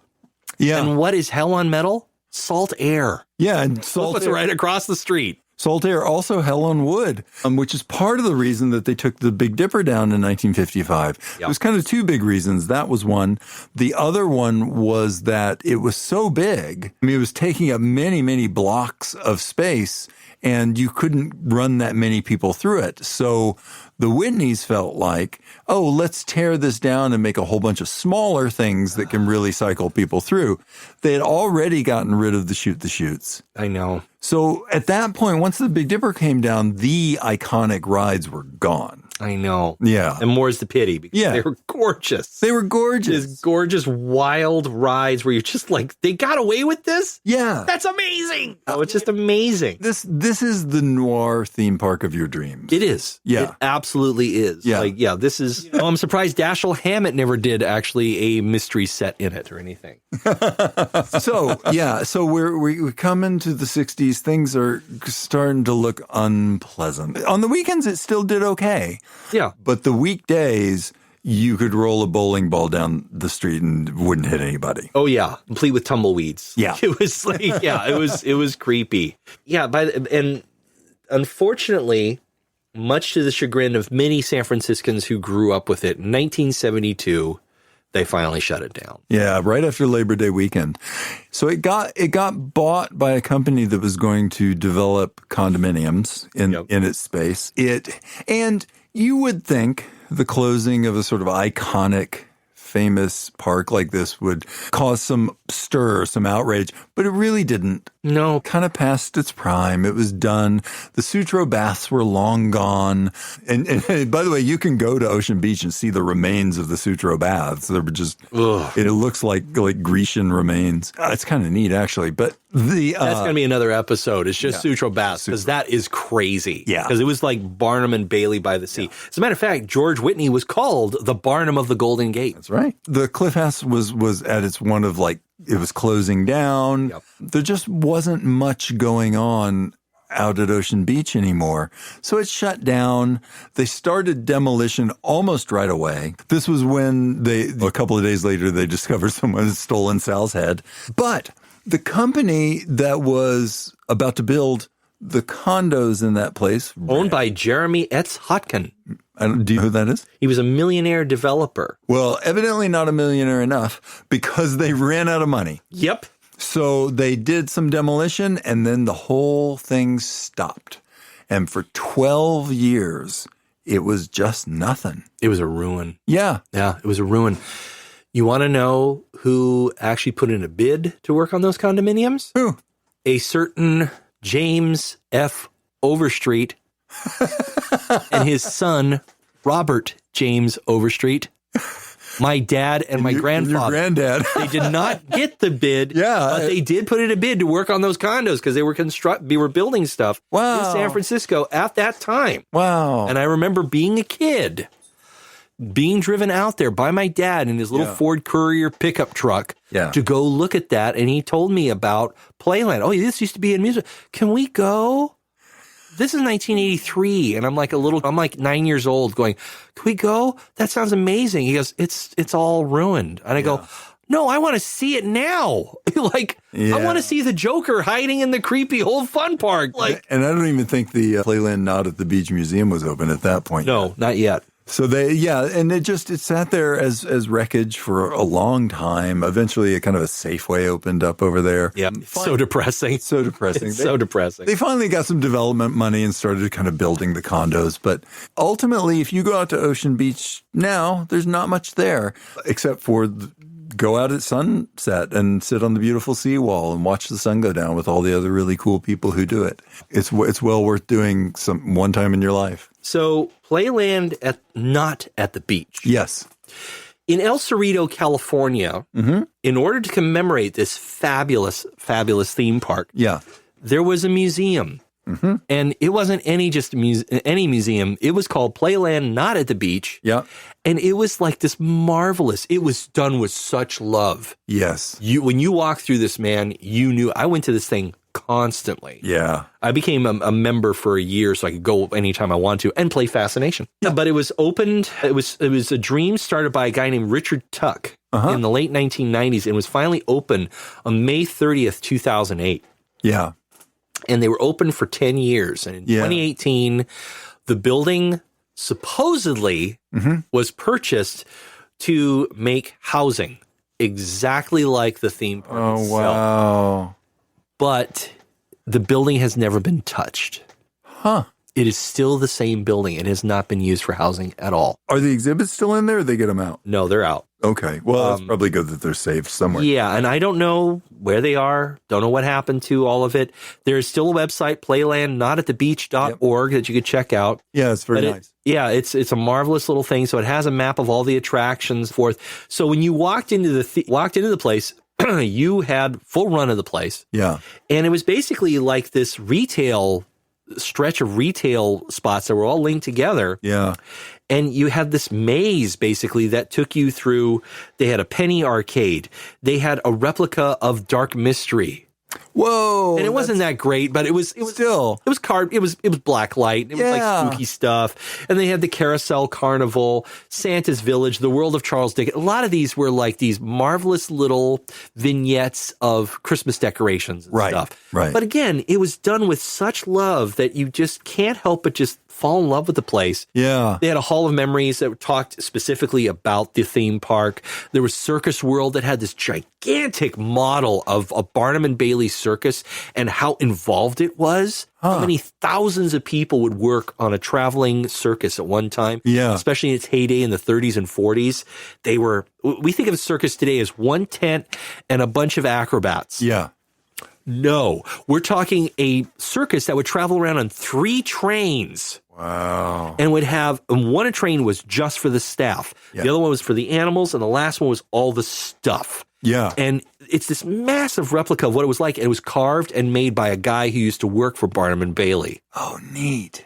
B: Yeah.
A: And what is hell on metal? Salt air.
B: Yeah. And
A: Look
B: salt
A: what's
B: air.
A: right across the street.
B: Salt air, also hell on wood, which is part of the reason that they took the Big Dipper down in 1955.
A: Yep.
B: It was kind of two big reasons. That was one. The other one was that it was so big. I mean, it was taking up many, many blocks of space, and you couldn't run that many people through it. So the Whitneys felt like, oh, let's tear this down and make a whole bunch of smaller things that can really cycle people through. They had already gotten rid of the Chutes.
A: I know.
B: So at that point, once the Big Dipper came down, the iconic rides were gone.
A: I know.
B: Yeah.
A: And more's the pity because
B: Yeah.
A: they were gorgeous.
B: They were gorgeous.
A: These gorgeous, wild rides where you're just like, they got away with this?
B: Yeah.
A: That's amazing. Oh, it's just amazing.
B: This is the noir theme park of your dreams.
A: It is.
B: Yeah.
A: It absolutely is.
B: Yeah.
A: Like, yeah, this is, I'm surprised Dashiell Hammett never did actually a mystery set in it or anything.
B: So, yeah. So we come into the 60s. Things are starting to look unpleasant. On the weekends, it still did okay.
A: Yeah.
B: But the weekdays, you could roll a bowling ball down the street and it wouldn't hit anybody.
A: Oh yeah, complete with tumbleweeds.
B: Yeah.
A: It was like, yeah, it was creepy. Yeah, and unfortunately, much to the chagrin of many San Franciscans who grew up with it, in 1972, they finally shut it down.
B: Yeah, right after Labor Day weekend. So it got bought by a company that was going to develop condominiums in its space. And you would think the closing of a sort of iconic, famous park like this would cause some stir, some outrage, but it really didn't.
A: No.
B: Kind of past its prime. It was done. The Sutro Baths were long gone. And by the way, you can go to Ocean Beach and see the remains of the Sutro Baths. They're just, it looks like Grecian remains. It's kind of neat, actually. But that's
A: going to be another episode. It's just Sutro Baths because that is crazy.
B: Yeah.
A: Because it was like Barnum and Bailey by the sea. As a matter of fact, George Whitney was called the Barnum of the Golden Gate.
B: That's right. The Cliff House was at its one of like, it was closing down.
A: Yep.
B: There just wasn't much going on out at Ocean Beach anymore. So it shut down. They started demolition almost right away. This was when a couple of days later, they discovered someone had stolen Sal's head. But the company that was about to build the condos in that place,
A: Owned by Jeremy Etz Hotkin.
B: do you know who that is?
A: He was a millionaire developer.
B: Well, evidently not a millionaire enough because they ran out of money.
A: Yep.
B: So they did some demolition and then the whole thing stopped. And for 12 years, it was just nothing.
A: It was a ruin.
B: Yeah.
A: Yeah, it was a ruin. You want to know who actually put in a bid to work on those condominiums?
B: Who?
A: A certain James F. Overstreet and his son, Robert James Overstreet. My dad and my grandfather.
B: Your granddad.
A: They did not get the bid.
B: Yeah.
A: But they did put in a bid to work on those condos because they were building stuff
B: Wow.
A: in San Francisco at that time.
B: Wow.
A: And I remember being a kid, being driven out there by my dad in his little Ford Courier pickup truck to go look at that. And he told me about Playland. Oh, this used to be an amusement. Can we go? This is 1983. And I'm like 9 years old going, can we go? That sounds amazing. He goes, it's all ruined. And I go, no, I want to see it now. I want to see the Joker hiding in the creepy old fun park.
B: And I don't even think the Playland Not at the Beach Museum was open at that point.
A: No, not yet.
B: So and it sat there as wreckage for a long time. Eventually, a kind of a Safeway opened up over there.
A: Yeah, so depressing.
B: So depressing.
A: So depressing.
B: They finally got some development money and started kind of building the condos. But ultimately, if you go out to Ocean Beach now, there's not much there except for go out at sunset and sit on the beautiful seawall and watch the sun go down with all the other really cool people who do it. It's well worth doing one time in your life.
A: So Playland not at the beach.
B: Yes.
A: In El Cerrito, California, in order to commemorate this fabulous, fabulous theme park, there was a museum. And it wasn't any museum. It was called Playland Not at the Beach.
B: Yeah.
A: And it was like this marvelous. It was done with such love.
B: Yes.
A: When you walk through this, man, you knew. I went to this thing constantly.
B: Yeah.
A: I became a member for a year so I could go anytime I want to and play Fascination. Yeah. But it was opened. It was a dream started by a guy named Richard Tuck in the late 1990s and was finally open on May 30th, 2008.
B: Yeah.
A: And they were open for 10 years. And in 2018, the building supposedly was purchased to make housing exactly like the theme park itself.
B: Wow.
A: But the building has never been touched.
B: Huh.
A: It is still the same building. It has not been used for housing at all.
B: Are the exhibits still in there or they get them out?
A: No, they're out.
B: Okay. Well, it's probably good that they're saved somewhere.
A: Yeah, and I don't know where they are. Don't know what happened to all of it. There is still a website, playlandnotatthebeach.org, that you could check out.
B: Yeah, it's very nice.
A: It's a marvelous little thing. So it has a map of all the attractions forth. So when you walked into the place, you had full run of the place.
B: Yeah.
A: And it was basically like this stretch of retail spots that were all linked together.
B: Yeah.
A: And you had this maze basically that took you through. They had a penny arcade. They had a replica of Dark Mystery.
B: Whoa.
A: And it wasn't that great, but it was
B: still.
A: It was black light. It was like spooky stuff. And they had the Carousel Carnival, Santa's Village, the World of Charles Dickens. A lot of these were like these marvelous little vignettes of Christmas decorations and stuff.
B: Right.
A: But again, it was done with such love that you just can't help but just fall in love with the place.
B: Yeah.
A: They had a Hall of Memories that talked specifically about the theme park. There was Circus World that had this gigantic model of a Barnum and Bailey circus and how involved it was. How many thousands of people would work on a traveling circus at one time, especially in its heyday in the 30s and 40s. We think of a circus today as one tent and a bunch of acrobats.
B: Yeah.
A: No, we're talking a circus that would travel around on 3 trains.
B: Wow.
A: And one train was just for the staff. Yeah. The other one was for the animals, and the last one was all the stuff.
B: Yeah.
A: And it's this massive replica of what it was like. And it was carved and made by a guy who used to work for Barnum and Bailey.
B: Oh, neat.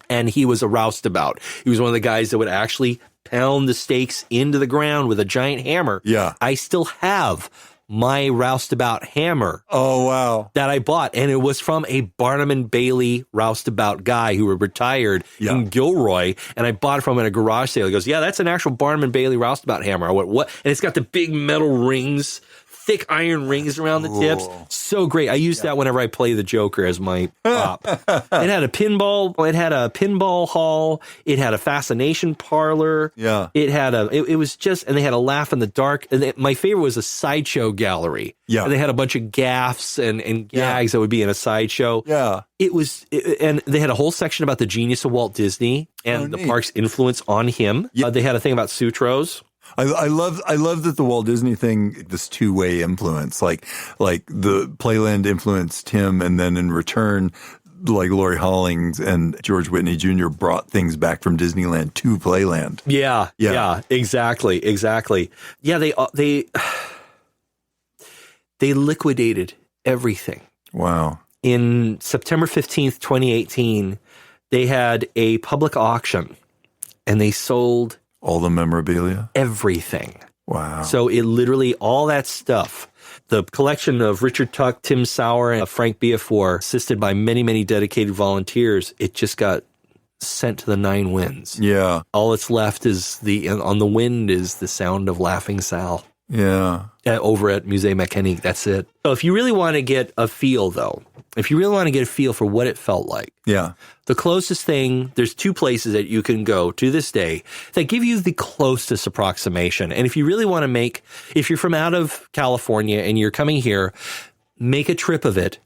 A: And he was a roustabout. He was one of the guys that would actually pound the stakes into the ground with a giant hammer.
B: Yeah.
A: I still have my roustabout hammer.
B: Oh, wow.
A: That I bought. And it was from a Barnum and Bailey roustabout guy who retired in Gilroy. And I bought it from him at a garage sale. He goes, yeah, that's an actual Barnum and Bailey roustabout hammer. I went, what? And it's got the big metal rings, thick iron rings around the tips. So great. I use that whenever I play the Joker as my prop. It had a pinball hall. It had a fascination parlor.
B: Yeah.
A: It had it was just, and they had a laugh in the dark. And my favorite was a sideshow gallery.
B: Yeah.
A: And they had a bunch of gaffs and gags that would be in a sideshow.
B: Yeah.
A: And they had a whole section about the genius of Walt Disney and the park's influence on him. Yeah. They had a thing about Sutros.
B: I love that the Walt Disney thing, this two-way influence, like the Playland influenced him, and then in return, like Laurie Hollings and George Whitney Jr. brought things back from Disneyland to Playland.
A: Yeah, exactly. Yeah, they liquidated everything.
B: Wow.
A: In September 15th, 2018, they had a public auction, and they sold
B: all the memorabilia?
A: Everything.
B: Wow.
A: So it literally, all that stuff, the collection of Richard Tuck, Tim Sauer, and Frank Biafor, assisted by many, many dedicated volunteers, it just got sent to the 9 winds.
B: Yeah.
A: All that's left is on the wind is the sound of Laughing Sal.
B: Yeah.
A: Over at Musée Mécanique. That's it. So if you really want to get a feel, though, if you really want to get a feel for what it felt like,
B: Yeah.
A: the closest thing, there's 2 places that you can go to this day that give you the closest approximation. And if you really want to if you're from out of California and you're coming here, make a trip of it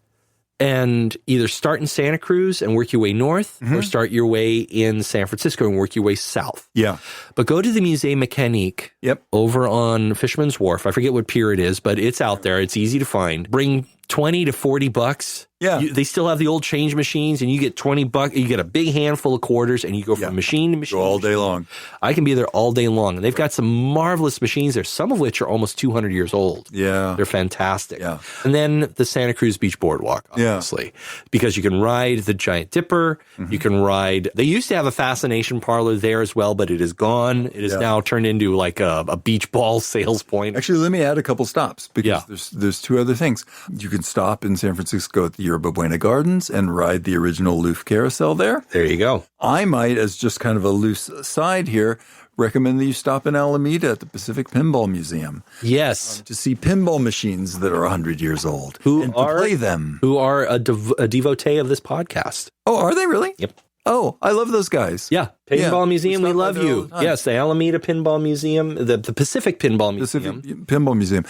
A: and either start in Santa Cruz and work your way north or start your way in San Francisco and work your way south.
B: Yeah.
A: But go to the Musée Mécanique over on Fisherman's Wharf. I forget what pier it is, but it's out there. It's easy to find. Bring 20 to 40 bucks.
B: Yeah.
A: They still have the old change machines, and you get 20 bucks. You get a big handful of quarters, and you go from machine to machine.
B: Go all day long.
A: I can be there all day long. And they've got some marvelous machines there, some of which are almost 200 years old.
B: Yeah.
A: They're fantastic.
B: Yeah.
A: And then the Santa Cruz Beach Boardwalk, obviously, because you can ride the Giant Dipper. You can ride. They used to have a fascination parlor there as well, but it is gone. It is now turned into like a beach ball sales point.
B: Actually, let me add a couple stops because there's 2 other things. You can stop in San Francisco at the Yerba Buena Gardens and ride the original Looff carousel there.
A: There you go.
B: I might, as just kind of a loose aside here, recommend that you stop in Alameda at the Pacific Pinball Museum.
A: Yes.
B: To see pinball machines that are 100 years old.
A: To
B: play them.
A: Who are a devotee of this podcast.
B: Oh, are they really?
A: Yep.
B: Oh, I love those guys.
A: Yeah. Pinball Museum, we love you.
B: Time.
A: Yes, the Alameda Pinball Museum, the Pacific Pinball Museum.
B: Pacific Pinball Museum.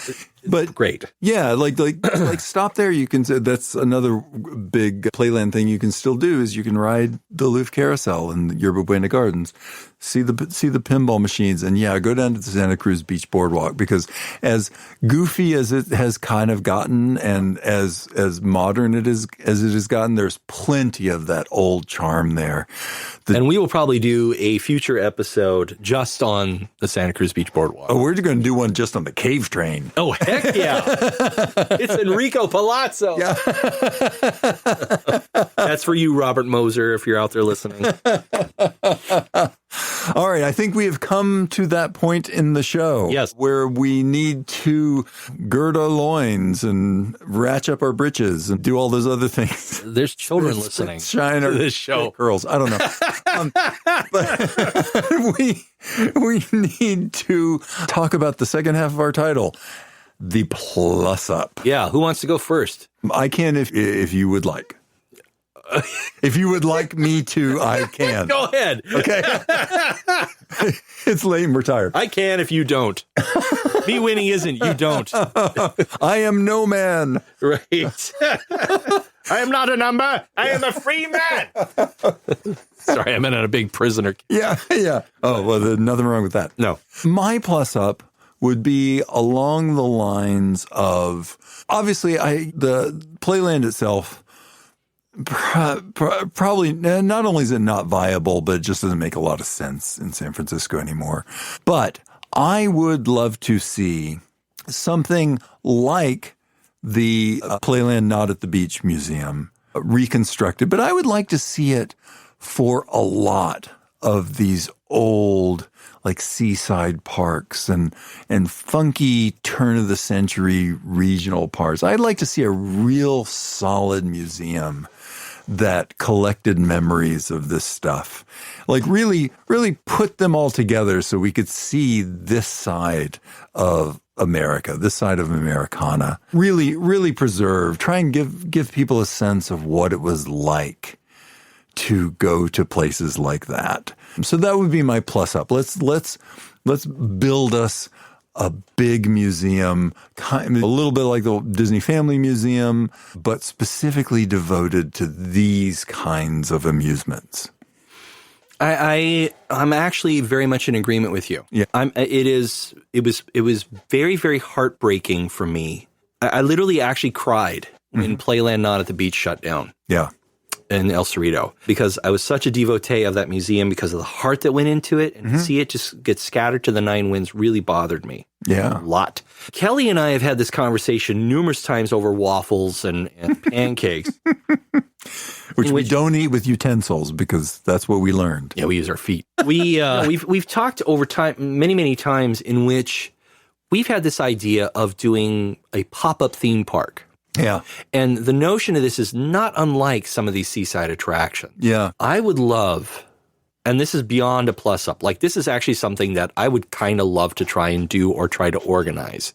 B: But
A: great.
B: Yeah, like stop there. You can. That's another big Playland thing you can still do is you can ride the Looff carousel in the Yerba Buena Gardens, see the pinball machines, and go down to the Santa Cruz Beach Boardwalk because as goofy as it has kind of gotten and as modern as it has gotten, there's plenty of that old charm there.
A: And we will probably do a future episode just on the Santa Cruz Beach Boardwalk.
B: Oh, we're going to do one just on the cave train.
A: Oh, heck yeah. It's Enrico Palazzo. Yeah. That's for you, Robert Moser, if you're out there listening.
B: All right. I think we have come to that point in the show.
A: Yes.
B: Where we need to gird our loins and ratchet up our britches and do all those other things.
A: There's children listening
B: Shine
A: to this show.
B: Curls. I don't know. But we need to talk about the second half of our title, the plus up.
A: Yeah. Who wants to go first?
B: I can if you would like. If you would like me to, I can.
A: Go ahead.
B: Okay. It's late and we're tired.
A: I can if you don't. Me winning isn't. You don't.
B: I am no man.
A: Right. I am not a number. I am a free man. Sorry, I meant a big prisoner.
B: Yeah. Oh, well, there's nothing wrong with that.
A: No.
B: My plus up would be along the lines of, obviously, the Playland itself, probably not only is it not viable, but it just doesn't make a lot of sense in San Francisco anymore. But I would love to see something like the Playland Not at the Beach Museum reconstructed, but I would like to see it for a lot of these old, like seaside parks and funky turn of the century regional parks. I'd like to see a real solid museum that collected memories of this stuff. Like really, really put them all together so we could see this side of America, this side of Americana. Really, really preserve, try and give people a sense of what it was like to go to places like that. So that would be my plus up. Let's build us a big museum, a little bit like the Disney Family Museum, but specifically devoted to these kinds of amusements.
A: I'm actually very much in agreement with you.
B: Yeah.
A: It was very, very heartbreaking for me. I literally actually cried when Playland Not at the Beach shut down.
B: Yeah.
A: In El Cerrito, because I was such a devotee of that museum because of the heart that went into it, and to see it just get scattered to the 9 winds really bothered me.
B: Yeah.
A: A lot. Kelly and I have had this conversation numerous times over waffles and pancakes.
B: Which we don't eat with utensils because that's what we learned.
A: Yeah, we use our feet. We've talked over time, many times in which we've had this idea of doing a pop-up theme park.
B: Yeah.
A: And the notion of this is not unlike some of these seaside attractions.
B: Yeah.
A: I would love, and this is beyond a plus up, like this is actually something that I would kind of love to try and do or try to organize.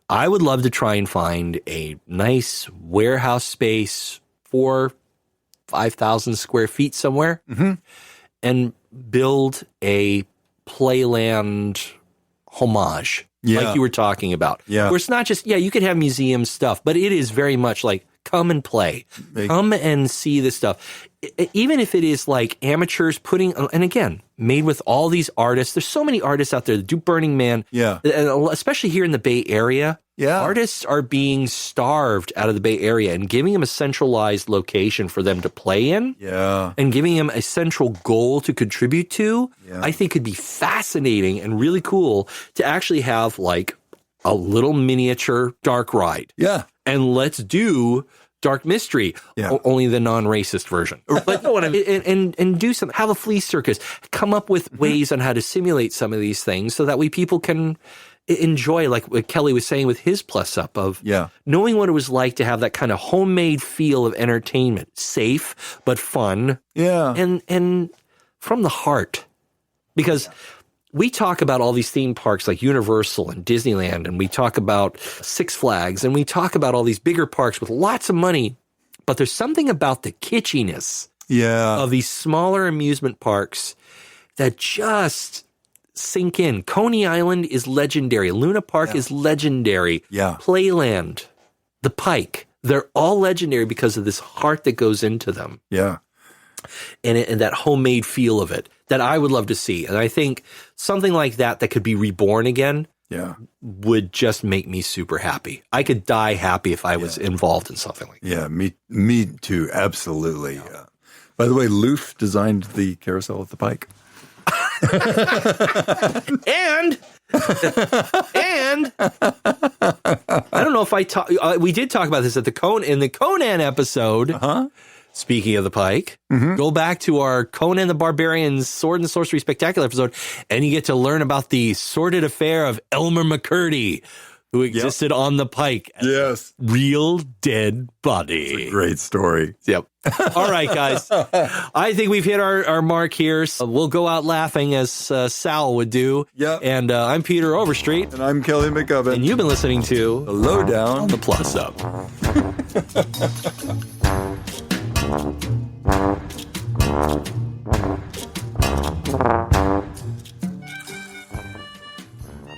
A: I would love to try and find a nice warehouse space, 5,000 square feet somewhere and build a Playland homage, like you were talking about.
B: Yeah.
A: Where it's not just, you could have museum stuff, but it is very much like, come and play. Come and see this stuff. Even if it is like amateurs putting, and again, made with all these artists. There's so many artists out there that do Burning Man.
B: Yeah.
A: Especially here in the Bay Area.
B: Yeah.
A: Artists are being starved out of the Bay Area, and giving them a centralized location for them to play in.
B: Yeah.
A: And giving them a central goal to contribute to, I think could be fascinating and really cool to actually have like a little miniature dark ride.
B: Yeah.
A: And let's do Dark Mystery, only the non-racist version. But no, and do some, have a flea circus, come up with ways on how to simulate some of these things so that people can enjoy, like what Kelly was saying with his plus up of knowing what it was like to have that kind of homemade feel of entertainment, safe but fun, and from the heart, because we talk about all these theme parks like Universal and Disneyland, and we talk about Six Flags, and we talk about all these bigger parks with lots of money, but there's something about the kitschiness of these smaller amusement parks that just sink in. Coney Island is legendary. Luna Park is legendary. Playland, the Pike, they're all legendary because of this heart that goes into them. And that homemade feel of it that I would love to see. And I think something like that could be reborn again would just make me super happy. I could die happy if I was involved in something like that.
B: Yeah, me too. Absolutely. By the way, Looff designed the carousel at the Pike.
A: and I don't know if we did talk about this at in the Conan episode. Speaking of the Pike, go back to our Conan the Barbarian's Sword and Sorcery Spectacular episode, and you get to learn about the sordid affair of Elmer McCurdy, who existed on the Pike as a real dead body.
B: It's a great story.
A: All right, guys. I think we've hit our mark here. So we'll go out laughing as Sal would do. And I'm Peter Overstreet.
B: And I'm Kelly McGovern.
A: And you've been listening to
B: The Lowdown
A: on the Plus Up.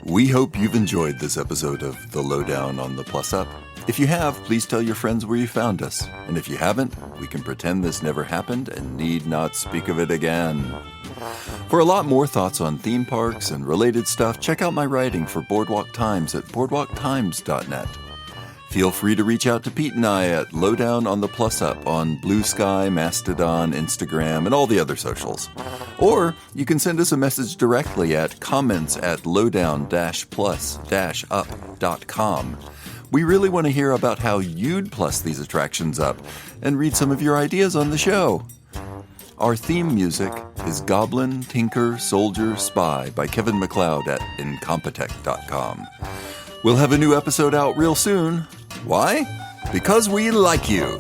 B: We hope you've enjoyed this episode of The Lowdown on the Plus Up. If you have, please tell your friends where you found us. And if you haven't, we can pretend this never happened and need not speak of it again. For a lot more thoughts on theme parks and related stuff, check out my writing for Boardwalk Times at boardwalktimes.net. Feel free to reach out to Pete and I at Lowdown on the Plus Up on Blue Sky, Mastodon, Instagram, and all the other socials. Or you can send us a message directly at comments@lowdown-plus-up.com. We really want to hear about how you'd plus these attractions up and read some of your ideas on the show. Our theme music is Goblin, Tinker, Soldier, Spy by Kevin MacLeod at incompetech.com. We'll have a new episode out real soon. Why? Because we like you.